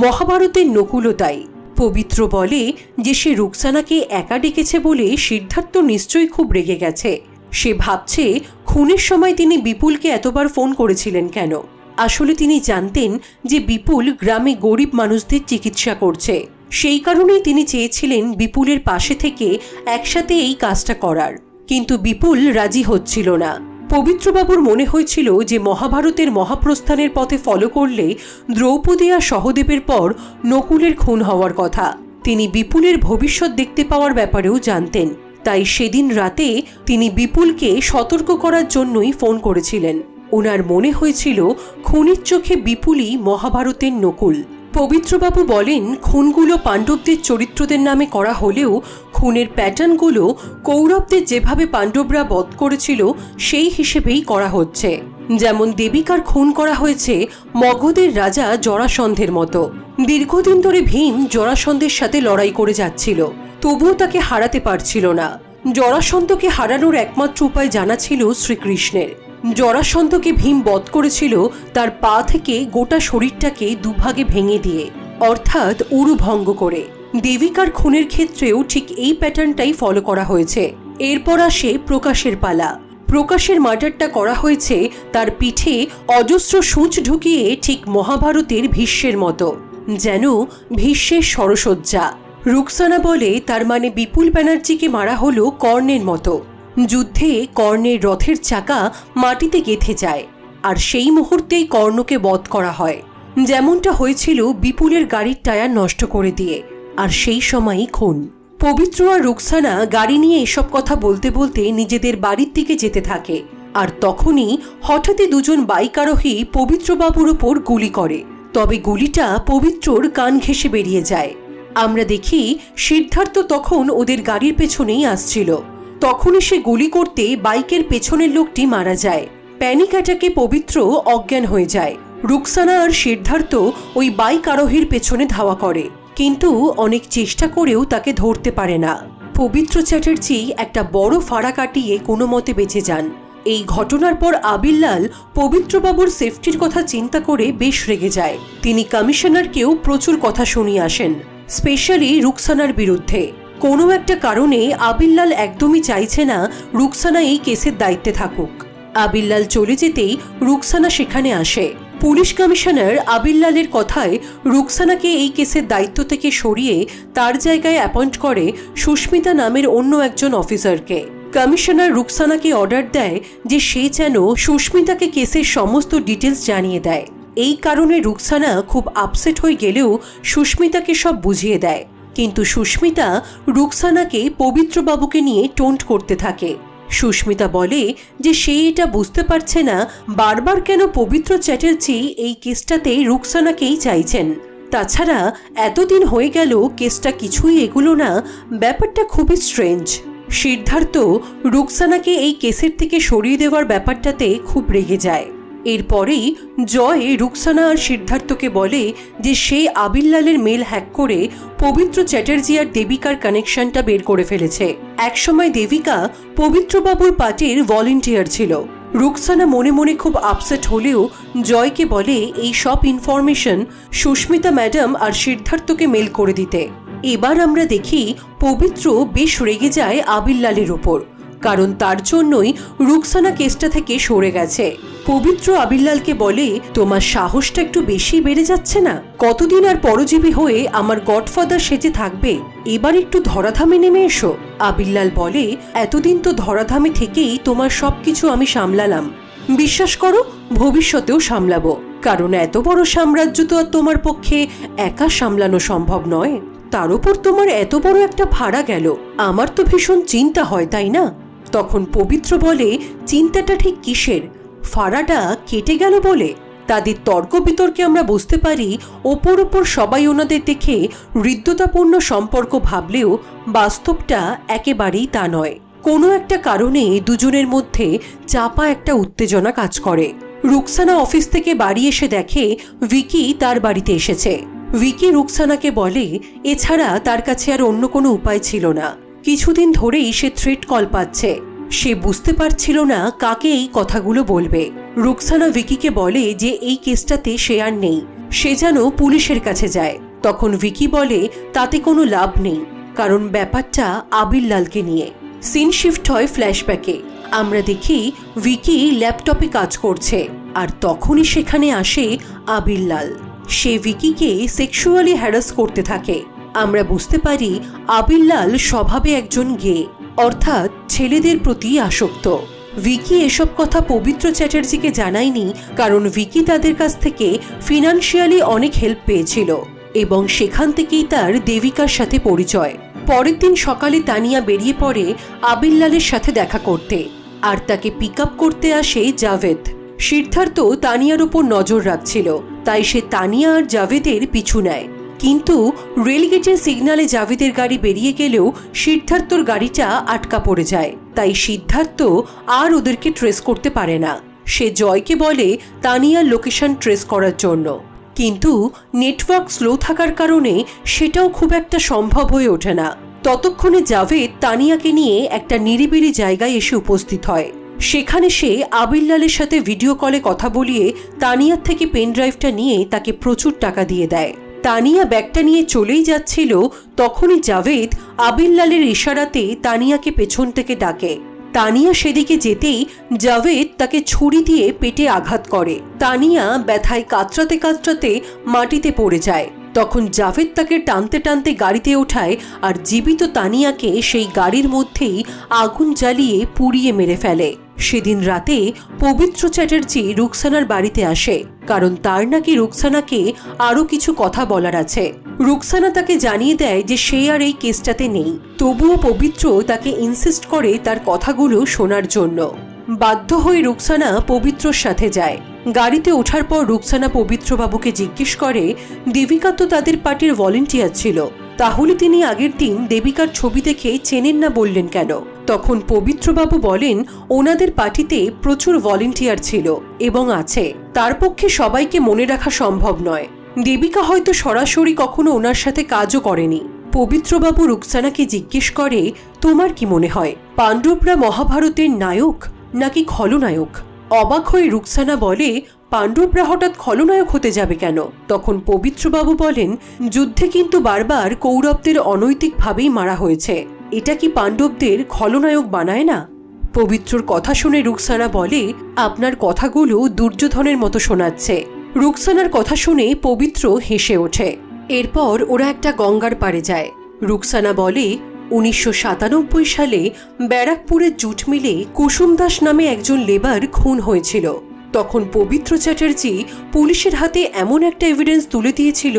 মহাভারতের নকুলও তাই। পবিত্র বলে যে সে রুকসানাকে একা ডেকেছে বলে সিদ্ধার্থ নিশ্চয়ই খুব রেগে গেছে। সে ভাবছে খুনের সময় তিনি বিপুলকে এতবার ফোন করেছিলেন কেন। আসলে তিনি জানতেন যে বিপুল গ্রামে গরিব মানুষদের চিকিৎসা করছে, সেই কারণেই তিনি চেয়েছিলেন বিপুলের পাশে থেকে একসাথে এই কাজটা করার, কিন্তু বিপুল রাজি হচ্ছিল না। পবিত্রবাবুর মনে হয়েছিল যে মহাভারতের মহাপ্রস্থানের পথে ফলো করলে দ্রৌপদী আর সহদেবের পর নকুলের খুন হওয়ার কথা। তিনি বিপুলের ভবিষ্যৎ দেখতে পাওয়ার ব্যাপারেও জানতেন, তাই সেদিন রাতে তিনি বিপুলকে সতর্ক করার জন্যই ফোন করেছিলেন। ওনার মনে হয়েছিল খুনির চোখে বিপুলই মহাভারতের নকুল। পবিত্রবাবু বলেন খুনগুলো পাণ্ডবদের চরিত্রদের নামে করা হলেও খুনের প্যাটার্নগুলো কৌরবদের যেভাবে পাণ্ডবরা বধ করেছিল সেই হিসেবেই করা হচ্ছে। যেমন দেবিকার খুন করা হয়েছে মগধের রাজা জরাসন্ধের মতো। দীর্ঘদিন ধরে ভীম জরাসন্ধের সাথে লড়াই করে যাচ্ছিল, তবুও তাকে হারাতে পারছিল না। জরাসন্ধকে হারানোর একমাত্র উপায় জানা ছিল শ্রীকৃষ্ণের। জরাসন্ধকে ভীম বধ করেছিল তার পা থেকে গোটা শরীরটাকে দুভাগে ভেঙে দিয়ে, অর্থাৎ উরু ভঙ্গ করে। দেবিকার খুনের ক্ষেত্রেও ঠিক এই প্যাটার্নটাই ফলো করা হয়েছে। এরপর আসে প্রকাশের পালা। প্রকাশের মার্ডারটা করা হয়েছে তার পিঠে অজস্র সূঁচ ঢুকিয়ে, ঠিক মহাভারতের ভীষ্মের মতো, যেন ভীষ্মের সরসজ্জা। রুকসানা বলে তার মানে বিপুল ব্যানার্জিকে মারা হলো কর্ণের মতো। যুদ্ধে কর্ণের রথের চাকা মাটিতে গেঁথে যায়, আর সেই মুহূর্তেই কর্ণকে বধ করা হয়, যেমনটা হয়েছিল বিপুলের গাড়ির টায়ার নষ্ট করে দিয়ে, আর সেই সময়ই খুন। পবিত্র আর রুকসানা গাড়ি নিয়ে এসব কথা বলতে বলতে নিজেদের বাড়ির দিকে যেতে থাকে, আর তখনই হঠাৎই দুজন বাইক আরোহী পবিত্রবাবুর ওপর গুলি করে। তবে গুলিটা পবিত্রর কান ঘেঁষে বেরিয়ে যায়। আমরা দেখি সিদ্ধার্থ তখন ওদের গাড়ির পেছনেই আসছিল। তখনই সে গুলি করতে বাইকের পেছনের লোকটি মারা যায়। প্যানিক অ্যাটাকে পবিত্র অজ্ঞান হয়ে যায়। রুকসানা আর সিদ্ধার্থ ওই বাইক আরোহীর পেছনে ধাওয়া করে, কিন্তু অনেক চেষ্টা করেও তাকে ধরতে পারে না। পবিত্র চ্যাটার্জি একটা বড় ফাড়া কাটিয়ে কোনো মতে বেঁচে যান। এই ঘটনার পর আবিল্লাল পবিত্রবাবুর সেফটির কথা চিন্তা করে বেশ রেগে যায়। তিনি কমিশনারকেও প্রচুর কথা শুনিয়ে আসেন, স্পেশালি রুকসানার বিরুদ্ধে। কোনো একটা কারণে আবিল্লাল একদমই চাইছে না রুকসানা এই কেসের দায়িত্বে থাকুক। আবিল্লাল চলে যেতেই রুকসানা সেখানে আসে। পুলিশ কমিশনার আবিল্লালের কথায় রুকসানাকে এই কেসের দায়িত্ব থেকে সরিয়ে তার জায়গায় অ্যাপয়েন্ট করে সুস্মিতা নামের অন্য একজন অফিসারকে। কমিশনার রুকসানাকে অর্ডার দেয় যে সে যেন সুস্মিতাকে কেসের সমস্ত ডিটেলস জানিয়ে দেয়। এই কারণে রুকসানা খুব আপসেট হয়ে গেলেও সুস্মিতাকে সব বুঝিয়ে দেয়, কিন্তু সুস্মিতা রুকসানাকে পবিত্রবাবুকে নিয়ে টোন্ট করতে থাকে। সুস্মিতা বলে যে সে এটা বুঝতে পারছে না বারবার কেন পবিত্র চ্যাটার্জি এই কেসটাতে রুকসানাকেই চাইছেন। তাছাড়া এতদিন হয়ে গেল কেসটা কিছুই এগুলো না, ব্যাপারটা খুবই স্ট্রেঞ্জ। সিদ্ধার্থ রুকসানাকে এই কেসের থেকে সরিয়ে দেওয়ার ব্যাপারটাতে খুব রেগে যায়। এরপরেই জয় রুকসানা আর সিদ্ধার্থকে বলে যে সে আবিল্লালের মেল হ্যাক করে পবিত্র চ্যাটার্জি আর দেবিকার কানেকশনটা বের করে ফেলেছে। একসময় দেবিকা পবিত্রবাবুর পার্টির ভলেন্টিয়ার ছিল। রুকসানা মনে মনে খুব আপসেট হলেও জয়কে বলে এই সব ইনফরমেশন সুস্মিতা ম্যাডাম আর সিদ্ধার্থকে মেল করে দিতে। এবার আমরা দেখি পবিত্র বেশ রেগে যায় আবিল্লালের ওপর, কারণ তার জন্যই রুকসানা কেসটা থেকে সরে গেছে। পবিত্র আবিল্লালকে বলে তোমার সাহসটা একটু বেশি বেড়ে যাচ্ছে না? কতদিন আর পরজীবী হয়ে আমার গডফাদার সেজে থাকবে? এবার একটু ধরাধামে নেমে এসো। আবিল্লাল বলে এতদিন তো ধরাধামে থেকেই তোমার সবকিছু আমি সামলালাম, বিশ্বাস করো ভবিষ্যতেও সামলাবো, কারণ এত বড় সাম্রাজ্য তো আর তোমার পক্ষে একা সামলানো সম্ভব নয়। তার উপর তোমার এত বড় একটা ভাড়া গেল, আমার তো ভীষণ চিন্তা হয়, তাই না? তখন পবিত্র বলে চিন্তাটা ঠিক কিসের? ফাড়াটা কেটে গেল বলে। তাদের তর্ক বিতর্কে আমরা বুঝতে পারি ওপর ওপর সবাই ওনাদের দেখে হৃদ্যতাপূর্ণ সম্পর্ক ভাবলেও বাস্তবটা একেবারেই তা নয়। কোনো একটা কারণে দুজনের মধ্যে চাপা একটা উত্তেজনা কাজ করে। রুকসানা অফিস থেকে বাড়ি এসে দেখে ভিকি তার বাড়িতে এসেছে। ভিকি রুকসানাকে বলে এছাড়া তার কাছে আর অন্য কোনো উপায় ছিল না। কিছুদিন ধরেই সে থ্রেট কল পাচ্ছে। সে বুঝতে পারছিল না কাকে এই কথাগুলো বলবে। রুকসানা ভিকিকে বলে যে এই কেসটাতে সে আর নেই, সে যেন পুলিশের কাছে যায়। তখন ভিকি বলে তাতে কোনো লাভ নেই, কারণ ব্যাপারটা আবিল্লালকে নিয়ে। সিন শিফট হয় ফ্ল্যাশব্যাকে। আমরা দেখি ভিকি ল্যাপটপে কাজ করছে, আর তখনই সেখানে আসে আবিল্লাল। সে ভিকিকে সেক্সুয়ালি হ্যারাস করতে থাকে। আমরা বুঝতে পারি আবিল্লাল স্বভাবে একজন গে, অর্থাৎ ছেলেদের প্রতি আসক্ত। ভিকি এসব কথা পবিত্র চ্যাটার্জিকে জানায়নি, কারণ ভিকি তাদের কাছ থেকে ফিনান্সিয়ালি অনেক হেল্প পেয়েছিল এবং সেখান থেকেই তার দেবিকার সাথে পরিচয়। পরের দিন সকালে তানিয়া বেরিয়ে পড়ে আবিল্লালের সাথে দেখা করতে, আর তাকে পিক আপ করতে আসে জাভেদ। সিদ্ধার্থ তানিয়ার উপর নজর রাখছিল, তাই সে তানিয়া আর জাভেদের পিছু নেয়। কিন্তু রেলগেটের সিগনালে জাভেদের গাড়ি বেরিয়ে গেলেও সিদ্ধার্থর গাড়িটা আটকা পড়ে যায়। তাই সিদ্ধার্থ আর ওদেরকে ট্রেস করতে পারে না। সে জয়কে বলে তানিয়ার লোকেশন ট্রেস করার জন্য, কিন্তু নেটওয়ার্ক স্লো থাকার কারণে সেটাও খুব একটা সম্ভব হয়ে ওঠে না। ততক্ষণে জাভেদ তানিয়াকে নিয়ে একটা নিরিবিলি জায়গায় এসে উপস্থিত হয়। সেখানে সে আবিল্লালের সাথে ভিডিও কলে কথা বলিয়ে তানিয়ার থেকে পেন ড্রাইভটা নিয়ে তাকে প্রচুর টাকা দিয়ে দেয়। তানিয়া ব্যাগটা নিয়ে চলেই যাচ্ছিল, তখনই জাভেদ আবিল্লালের ইশারাতে তানিয়াকে পেছন থেকে ডাকে। তানিয়া সেদিকে যেতেই জাভেদ তাকে ছুরি দিয়ে পেটে আঘাত করে। তানিয়া ব্যথায় কাতরাতে কাতরাতে মাটিতে পড়ে যায়। তখন জাভেদ তাকে টানতে টানতে গাড়িতে ওঠায় আর জীবিত তানিয়াকে সেই গাড়ির মধ্যেই আগুন জ্বালিয়ে পুড়িয়ে মেরে ফেলে। সেদিন রাতে পবিত্র চ্যাটার্জি রুকসানার বাড়িতে আসে, কারণ তার নাকি রুকসানাকে আরো কিছু কথা বলার আছে। রুকসানা তাকে জানিয়ে দেয় যে সে আর এই কেসটাতে নেই, তবুও পবিত্র তাকে ইনসিস্ট করে তার কথাগুলো শোনার জন্য। বাধ্য হয়ে রুকসানা পবিত্রর সাথে যায়। গাড়িতে ওঠার পর রুকসানা পবিত্রবাবুকে জিজ্ঞেস করে দেবিকা তো তাদের পার্টির ভলেন্টিয়ার ছিল, তাহলে তিনি আগের দিন দেবিকার ছবি দেখে চেনেন না বললেন কেন? তখন পবিত্রবাবু বলেন ওনাদের পার্টিতে প্রচুর ভলেন্টিয়ার ছিল এবং আছে, তার পক্ষে সবাইকে মনে রাখা সম্ভব নয়। দেবিকা হয়তো সরাসরি কখনো ওনার সাথে কাজও করেনি। পবিত্রবাবু রুকসানাকে জিজ্ঞেস করে তোমার কি মনে হয় পাণ্ডবরা মহাভারতের নায়ক নাকি খলনায়ক? অবাক হয়ে রুকসানা বলে পাণ্ডবরা হঠাৎ খলনায়ক হতে যাবে কেন? তখন পবিত্রবাবু বলেন যুদ্ধে কিন্তু বারবার কৌরবদের অনৈতিকভাবেই মারা হয়েছে, এটা কি পাণ্ডবদের খলনায়ক বানায় না? পবিত্রর কথা শুনে রুকসানা বলে আপনার কথাগুলো দুর্যোধনের মতো শোনাচ্ছে। রুকসানার কথা শুনে পবিত্র হেসে ওঠে। এরপর ওরা একটা গঙ্গার পাড়ে যায়। রুকসানা বলে 1997 সালে ব্যারাকপুরের জুট মিলে কুসুম দাস নামে একজন লেবার খুন হয়েছিল। তখন পবিত্র চ্যাটার্জি পুলিশের হাতে এমন একটা এভিডেন্স তুলে দিয়েছিল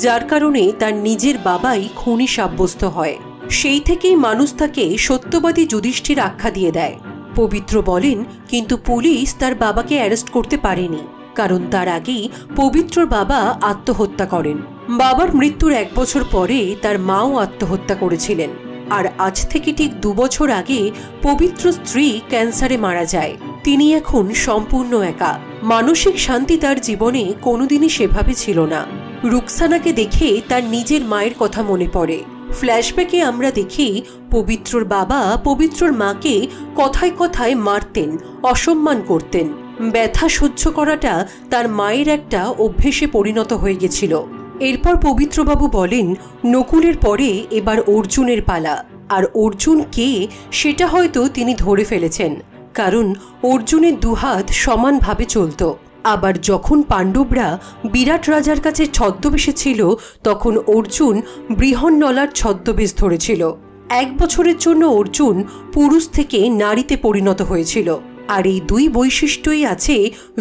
যার কারণে তার নিজের বাবাই খুনি সাব্যস্ত হয়। সেই থেকেই মানুষ তাকে সত্যবাদী যুধিষ্ঠির আখ্যা দিয়ে দেয়। পবিত্র বলেন কিন্তু পুলিশ তার বাবাকে অ্যারেস্ট করতে পারেনি, কারণ তার আগেই পবিত্রর বাবা আত্মহত্যা করেন। বাবার মৃত্যুর 1 বছর পরে তার মাও আত্মহত্যা করেছিলেন। আর আজ থেকে ঠিক 2 বছর আগে পবিত্র স্ত্রী ক্যান্সারে মারা যায়। তিনি এখন সম্পূর্ণ একা। মানসিক শান্তি তার জীবনে কোনোদিনই সেভাবে ছিল না। রুকসানাকে দেখে তার নিজের মায়ের কথা মনে পড়ে। ফ্ল্যাশব্যাকে আমরা দেখি পবিত্রর বাবা পবিত্রর মাকে কথায় কথায় মারতেন, অসম্মান করতেন। ব্যথা সহ্য করাটা তার মায়ের একটা অভ্যেসে পরিণত হয়ে গেছিল। এরপর পবিত্রবাবু বলেন নকুলের পরে এবার অর্জুনের পালা। আর অর্জুন কে সেটা হয়তো তিনি ধরে ফেলেছেন, কারণ অর্জুনের 2 হাত সমানভাবে চলত। আবার যখন পাণ্ডবরা বিরাট রাজার কাছে ছদ্মবেশে ছিল, তখন অর্জুন বৃহন্নলার ছদ্মবেশ ধরেছিল। 1 বছরের জন্য অর্জুন পুরুষ থেকে নারীতে পরিণত হয়েছিল। আর এই 2 বৈশিষ্ট্যই আছে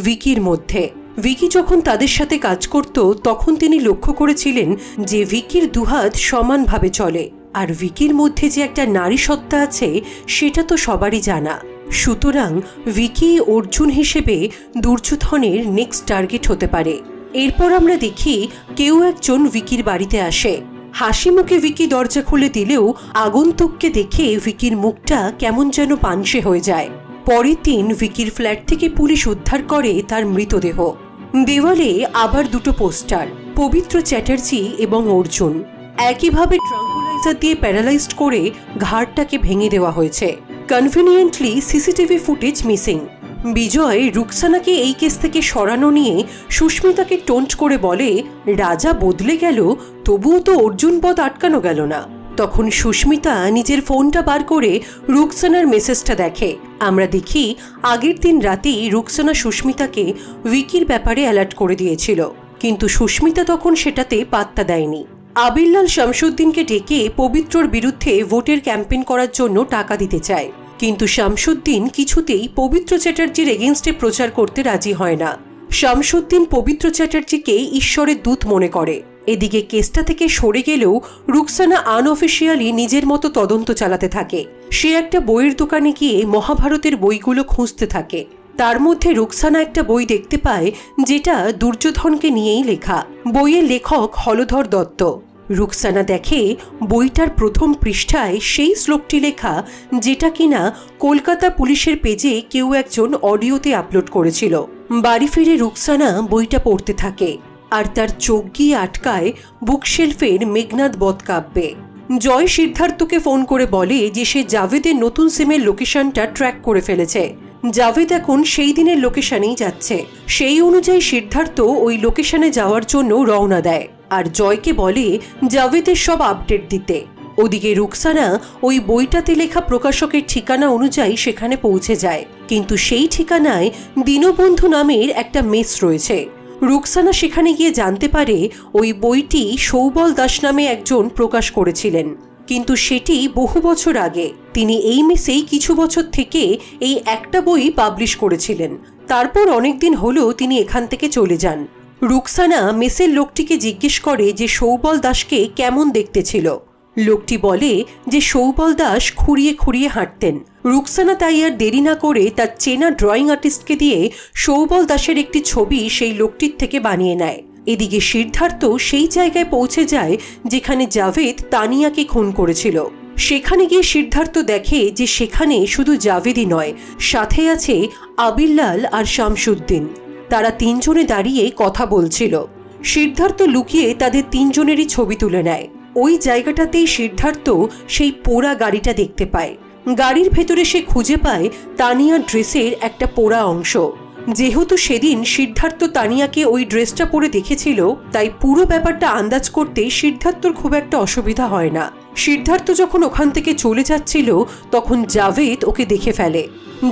ভিকির মধ্যে। ভিকি যখন তাদের সাথে কাজ করত তখন তিনি লক্ষ্য করেছিলেন যে ভিকির 2 হাত সমানভাবে চলে। আর ভিকির মধ্যে যে একটা নারী সত্তা আছে সেটা তো সবারই জানা। সুতরাং ভিকি অর্জুন হিসেবে দুর্যোধনের নেক্সট টার্গেট হতে পারে। এরপর আমরা দেখি কেউ একজন ভিকির বাড়িতে আসে। হাসি মুখে ভিকি দরজা খুলে দিলেও আগন্তুককে দেখে ভিকির মুখটা কেমন যেন পানসে হয়ে যায়। পরের দিন ভিকির ফ্ল্যাট থেকে পুলিশ উদ্ধার করে তার মৃতদেহ। দেওয়ালে আবার 2টো পোস্টার, পবিত্র চ্যাটার্জি এবং অর্জুন। একইভাবে ট্রাঙ্কুলাইজার দিয়ে প্যারালাইজড করে ঘাড়টাকে ভেঙে দেওয়া হয়েছে। Conveniently CCTV footage missing. Bijoy রুকসানাকে এই কেস থেকে সরানো নিয়ে সুস্মিতাকে টোন্ট করে বলে রাজা বদলে গেল তবুও তো অর্জুন পথ আটকানো গেল না। তখন সুস্মিতা নিজের ফোনটা বার করে রুকসানার মেসেজটা দেখে। আমরা দেখি আগের দিন রাতেই রুকসানা সুস্মিতাকে ভিকির ব্যাপারে অ্যালার্ট করে দিয়েছিল, কিন্তু সুস্মিতা তখন সেটাতে পাত্তা দেয়নি। আবিরলাল শামসুদ্দিনকে ডেকে পবিত্রর বিরুদ্ধে ভোটের ক্যাম্পেইন করার জন্য টাকা দিতে চায়, কিন্তু শামসুদ্দিন কিছুতেই পবিত্র চ্যাটার্জির এগেইনস্টে প্রচার করতে রাজি হয় না। শামসুদ্দিন পবিত্র চ্যাটার্জিকে ঈশ্বরের দূত মনে করে। এদিকে কেসটা থেকে সরে গেলেও রুকসানা আনঅফিসিয়ালি নিজের মতো তদন্ত চালাতে থাকে। সে একটা বইয়ের দোকানে গিয়ে মহাভারতের বইগুলো খুঁজতে থাকে। তার মধ্যে রুকসানা একটা বই দেখতে পায় যেটা দুর্যোধনকে নিয়েই লেখা। বইয়ের লেখক হলধর দত্ত। রুকসানা দেখে বইটার প্রথম পৃষ্ঠায় সেই শ্লোকটি লেখা যেটা কিনা কলকাতা পুলিশের পেজে কেউ একজন অডিওতে আপলোড করেছিল। বাড়ি ফিরে রুকসানা বইটা পড়তে থাকে আর তার চোখ গিয়ে আটকায় বুকশেলফের মেঘনাদ বধ কাব্যে। জয় সিদ্ধার্থকে ফোন করে বলে যে সে জাভেদের নতুন সিমের লোকেশনটা ট্র্যাক করে ফেলেছে। জাভেদ এখন সেই দিনের লোকেশনেই যাচ্ছে। সেই অনুযায়ী সিদ্ধার্থ ওই লোকেশনে যাওয়ার জন্য রওনা দেয় আর জয়কে বলে জাভেদের সব আপডেট দিতে। ওদিকে রুকসানা ওই বইটাতে লেখা প্রকাশকের ঠিকানা অনুযায়ী সেখানে পৌঁছে যায়, কিন্তু সেই ঠিকানায় দীনবন্ধু নামের একটা মেস রয়েছে। রুকসানা সেখানে গিয়ে জানতে পারে ওই বইটি সৌবল দাস নামে একজন প্রকাশ করেছিলেন, কিন্তু সেটি বহু বছর আগে। তিনি এই মেসেই কিছু বছর থেকে এই একটা বই পাবলিশ করেছিলেন। তারপর অনেকদিন হলো তিনি এখান থেকে চলে যান। রুকসানা মেসের লোকটিকে জিজ্ঞেস করে যে সৌবল দাসকে কেমন দেখতে ছিল। লোকটি বলে যে সৌবল দাস খুঁড়িয়ে খুঁড়িয়ে হাঁটতেন। রুকসানা তাই আর দেরি না করে তার চেনা ড্রয়িং আর্টিস্টকে দিয়ে সৌবল দাসের একটি ছবি সেই লোকটির থেকে বানিয়ে নেয়। এদিকে সিদ্ধার্থ সেই জায়গায় পৌঁছে যায় যেখানে জাভেদ তানিয়াকে খুন করেছিল। সেখানে গিয়ে সিদ্ধার্থ দেখে যে সেখানে শুধু জাভেদই নয়, সাথে আছে আবিরলাল আর শামসুদ্দিন। তারা 3 জনে দাঁড়িয়ে কথা বলছিল। সিদ্ধার্থ লুকিয়ে তাদের 3 জনেরই ছবি তুলে নেয়। ওই জায়গাটাতেই সিদ্ধার্থ সেই পোড়া গাড়িটা দেখতে পায়। গাড়ির ভেতরে সে খুঁজে পায় তানিয়ার ড্রেসের একটা পোড়া অংশ। যেহেতু সেদিন সিদ্ধার্থ তানিয়াকে ওই ড্রেসটা পরে দেখেছিল, তাই পুরো ব্যাপারটা আন্দাজ করতে সিদ্ধার্থর খুব একটা অসুবিধা হয় না। সিদ্ধার্থ যখন ওখান থেকে চলে যাচ্ছিল তখন জাভেদ ওকে দেখে ফেলে।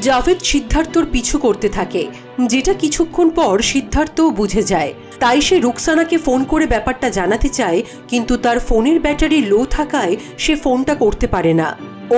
জাভেদ সিদ্ধার্থর পিছু করতে থাকে, যেটা কিছুক্ষণ পর সিদ্ধার্থও বুঝে যায়। তাই সে রুকসানাকে ফোন করে ব্যাপারটা জানাতে চায়, কিন্তু তার ফোনের ব্যাটারি লো থাকায় সে ফোনটা করতে পারে না।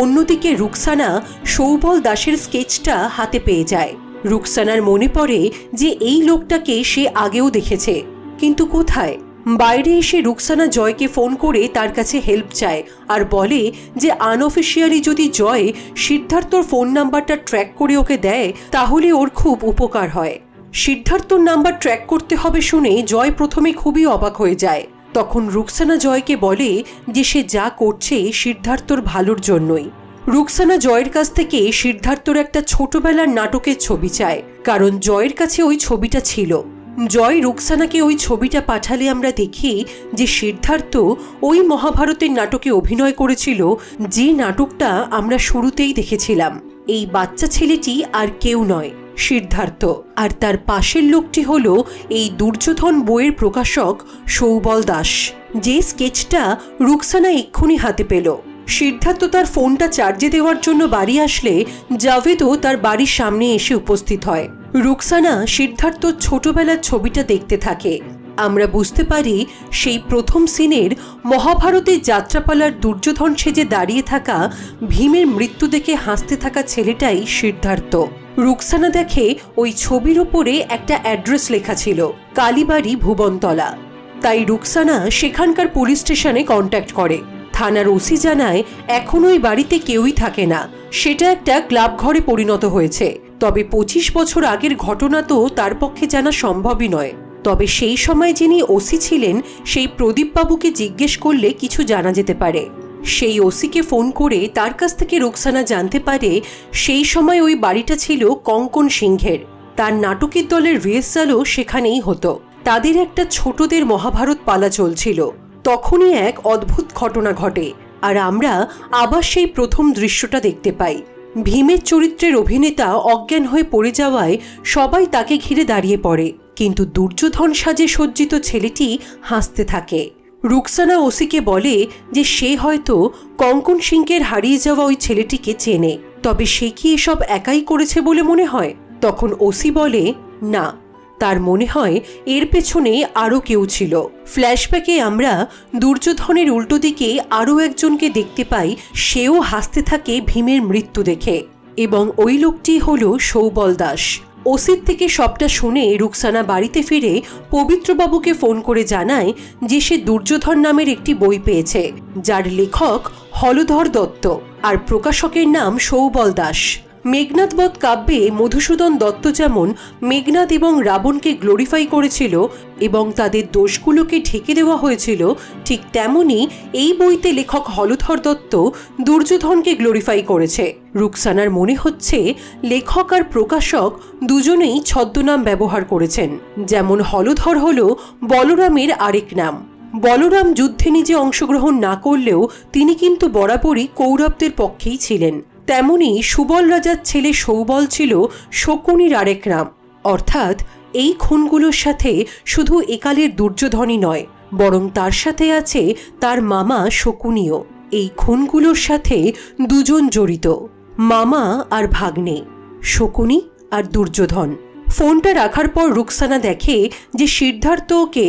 অন্যদিকে রুকসানা সৌবল দাসের স্কেচটা হাতে পেয়ে যায়। রুকসানার মনে পড়ে যে এই লোকটাকে সে আগেও দেখেছে, কিন্তু কোথায়? বাইরে এসে রুকসানা জয়কে ফোন করে তার কাছে হেল্প চায় আর বলে যে আনঅফিসিয়ালি যদি জয় সিদ্ধার্থর ফোন নাম্বারটা ট্র্যাক করে ওকে দেয় তাহলে ওর খুব উপকার হয়। সিদ্ধার্থর নাম্বার ট্র্যাক করতে হবে শুনে জয় প্রথমে খুবই অবাক হয়ে যায়। তখন রুকসানা জয়কে বলে যে সে যা করছে সিদ্ধার্থর ভালোর জন্যই। রুকসানা জয়ের কাছ থেকে সিদ্ধার্থর একটা ছোটবেলার নাটকের ছবি চায়, কারণ জয়ের কাছে ওই ছবিটা ছিল। জয় রুকসানাকে ওই ছবিটা পাঠালে আমরা দেখি যে সিদ্ধার্থ ওই মহাভারতের নাটকে অভিনয় করেছিল, যে নাটকটা আমরা শুরুতেই দেখেছিলাম। এই বাচ্চা ছেলেটি আর কেউ নয়, সিদ্ধার্থ। আর তার পাশের লোকটি হলো এই দুর্যোধন বইয়ের প্রকাশক সৌবল দাস, যে স্কেচটা রুকসানা এক্ষুনি হাতে পেল। সিদ্ধার্থ তার ফোনটা চার্জে দেওয়ার জন্য বাড়ি আসলে জাভেদও তার বাড়ির সামনে এসে উপস্থিত হয়। রুকসানা সিদ্ধার্থর ছোটবেলার ছবিটা দেখতে থাকে। আমরা বুঝতে পারি সেই প্রথম সিনের মহাভারতের যাত্রাপালার দুর্যোধন সেজে দাঁড়িয়ে থাকা ভীমের মৃত্যু দেখে হাসতে থাকা ছেলেটাই সিদ্ধার্থ। রুকসানা দেখে ওই ছবির ওপরে একটা অ্যাড্রেস লেখা ছিল, কালীবাড়ি ভুবনতলা। তাই রুকসানা সেখানকার পুলিশ স্টেশনে কন্ট্যাক্ট করে। থানার ওসি জানায় এখন ওই বাড়িতে কেউই থাকে না, সেটা একটা ক্লাব ঘরে পরিণত হয়েছে। তবে 25 বছর আগের ঘটনা তো তার পক্ষে জানা সম্ভবই নয়। তবে সেই সময় যিনি ওসি ছিলেন সেই প্রদীপবাবুকে জিজ্ঞেস করলে কিছু জানা যেতে পারে। সেই ওসিকে ফোন করে তার কাছ থেকে রুকসানা জানতে পারে সেই সময় ওই বাড়িটা ছিল কঙ্কন সিংহের। তার নাটকের দলের রিহার্সালও সেখানেই হতো। তাদের একটা ছোটদের মহাভারত পালা চলছিল। তখনই এক অদ্ভুত ঘটনা ঘটে আর আমরা আবার সেই প্রথম দৃশ্যটা দেখতে পাই। ভীমের চরিত্রের অভিনেতা অজ্ঞান হয়ে পড়ে যাওয়ায় সবাই তাকে ঘিরে দাঁড়িয়ে পড়ে, কিন্তু দুর্যোধন সাজে সজ্জিত ছেলেটি হাসতে থাকে। রুকসানা ওসিকে বলে যে সে হয়তো কঙ্কন সিংহের হারিয়ে যাওয়া ওই ছেলেটিকে চেনে, তবে সে কি এসব একাই করেছে বলে মনে হয়? তখন ওসি বলে না, তার মনে হয় এর পেছনে আরও কেউ ছিল। ফ্ল্যাশব্যাকে আমরা দুর্যোধনের উল্টো দিকে আরও একজনকে দেখতে পাই, সেও হাসতে থাকে ভীমের মৃত্যু দেখে, এবং ওই লোকটি হলো সৌবল দাস। ওসির থেকে সবটা শুনে রুকসানা বাড়িতে ফিরে পবিত্রবাবুকে ফোন করে জানায় যে সে দুর্যোধন নামের একটি বই পেয়েছে, যার লেখক হলধর দত্ত আর প্রকাশকের নাম সৌবল দাস। মেঘনাদ বধ কাব্যে মধুসূদন দত্ত যেমন মেঘনাদ এবং রাবণকে গ্লোরিফাই করেছিল এবং তাদের দোষগুলোকে ঢেকে দেওয়া হয়েছিল, ঠিক তেমনি এই বইতে লেখক হলধর দত্ত দুর্যোধনকে গ্লোরিফাই করেছে। রুকসানার মনে হচ্ছে লেখক আর প্রকাশক দুজনেই ছদ্মনাম ব্যবহার করেছেন। যেমন হলধর হল বলরামের আরেক নাম। বলরাম যুদ্ধে নিজে অংশগ্রহণ না করলেও তিনি কিন্তু বরাবরই কৌরবদের পক্ষেই ছিলেন। তেমনি সুবল রাজার ছেলে সৌবল ছিল শকুনির আরেক নাম। অর্থাৎ এই খুনগুলোর সাথে শুধু একালের দুর্যোধনই নয়, বরং তার সাথে আছে তার মামা শকুনিও। এই খুনগুলোর সাথে দুজন জড়িত, মামা আর ভাগ্নে, শকুনি আর দুর্যোধন। ফোনটা রাখার পর রুকসানা দেখে যে সিদ্ধার্থ ওকে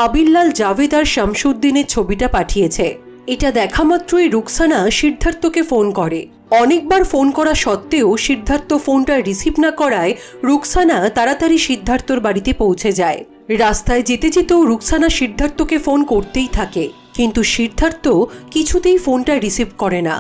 আবিরলাল জাভেদ আর শামসুদ্দিনের ছবিটা পাঠিয়েছে। এটা দেখা মাত্রই রুকসানা সিদ্ধার্থকে ফোন করে। অনেকবার ফোন করা সত্ত্বেও সিদ্ধার্থ ফোনটা রিসিভ না করায় রুকসানা তাড়াতাড়ি সিদ্ধার্থর বাড়িতে পৌঁছে যায়। রাস্তায় যেতে যেতেও রুকসানা সিদ্ধার্থকে ফোন করতেই থাকে, কিন্তু সিদ্ধার্থ কিছুতেই ফোনটা রিসিভ করে না।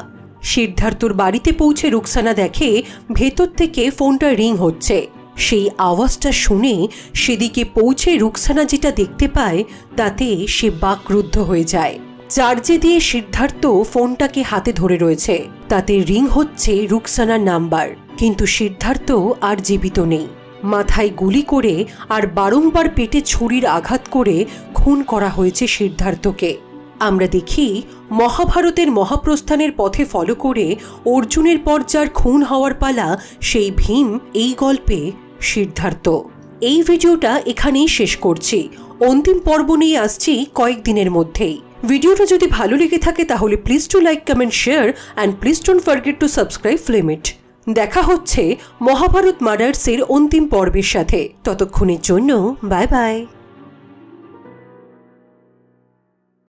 সিদ্ধার্থর বাড়িতে পৌঁছে রুকসানা দেখে ভেতর থেকে ফোনটা রিং হচ্ছে। সেই আওয়াজটা শুনে সেদিকে পৌঁছে রুকসানা যেটা দেখতে পায় তাতে সে বাকরুদ্ধ হয়ে যায়। চার্জে দিয়ে সিদ্ধার্থ ফোনটাকে হাতে ধরে রয়েছে, তাতে রিং হচ্ছে রুকসানার নাম্বার, কিন্তু সিদ্ধার্থ আর জীবিত নেই। মাথায় গুলি করে আর বারংবার পেটে ছুরির আঘাত করে খুন করা হয়েছে সিদ্ধার্থকে। আমরা দেখি মহাভারতের মহাপ্রস্থানের পথে ফলো করে অর্জুনের পর যার খুন হওয়ার পালা সেই ভীম এই গল্পে সিদ্ধার্থ। এই ভিডিওটা এখানেই শেষ করছি। অন্তিম পর্ব নিয়ে আসছি কয়েকদিনের মধ্যেই। ভিডিওটা যদি ভালো লেগে থাকে তাহলে please to like, comment, share and please don't forget to subscribe Filmit. দেখা হচ্ছে মহাভারত মার্ডার্সের অন্তিম পর্বের সাথে। ততক্ষণের জন্য বাই বাই।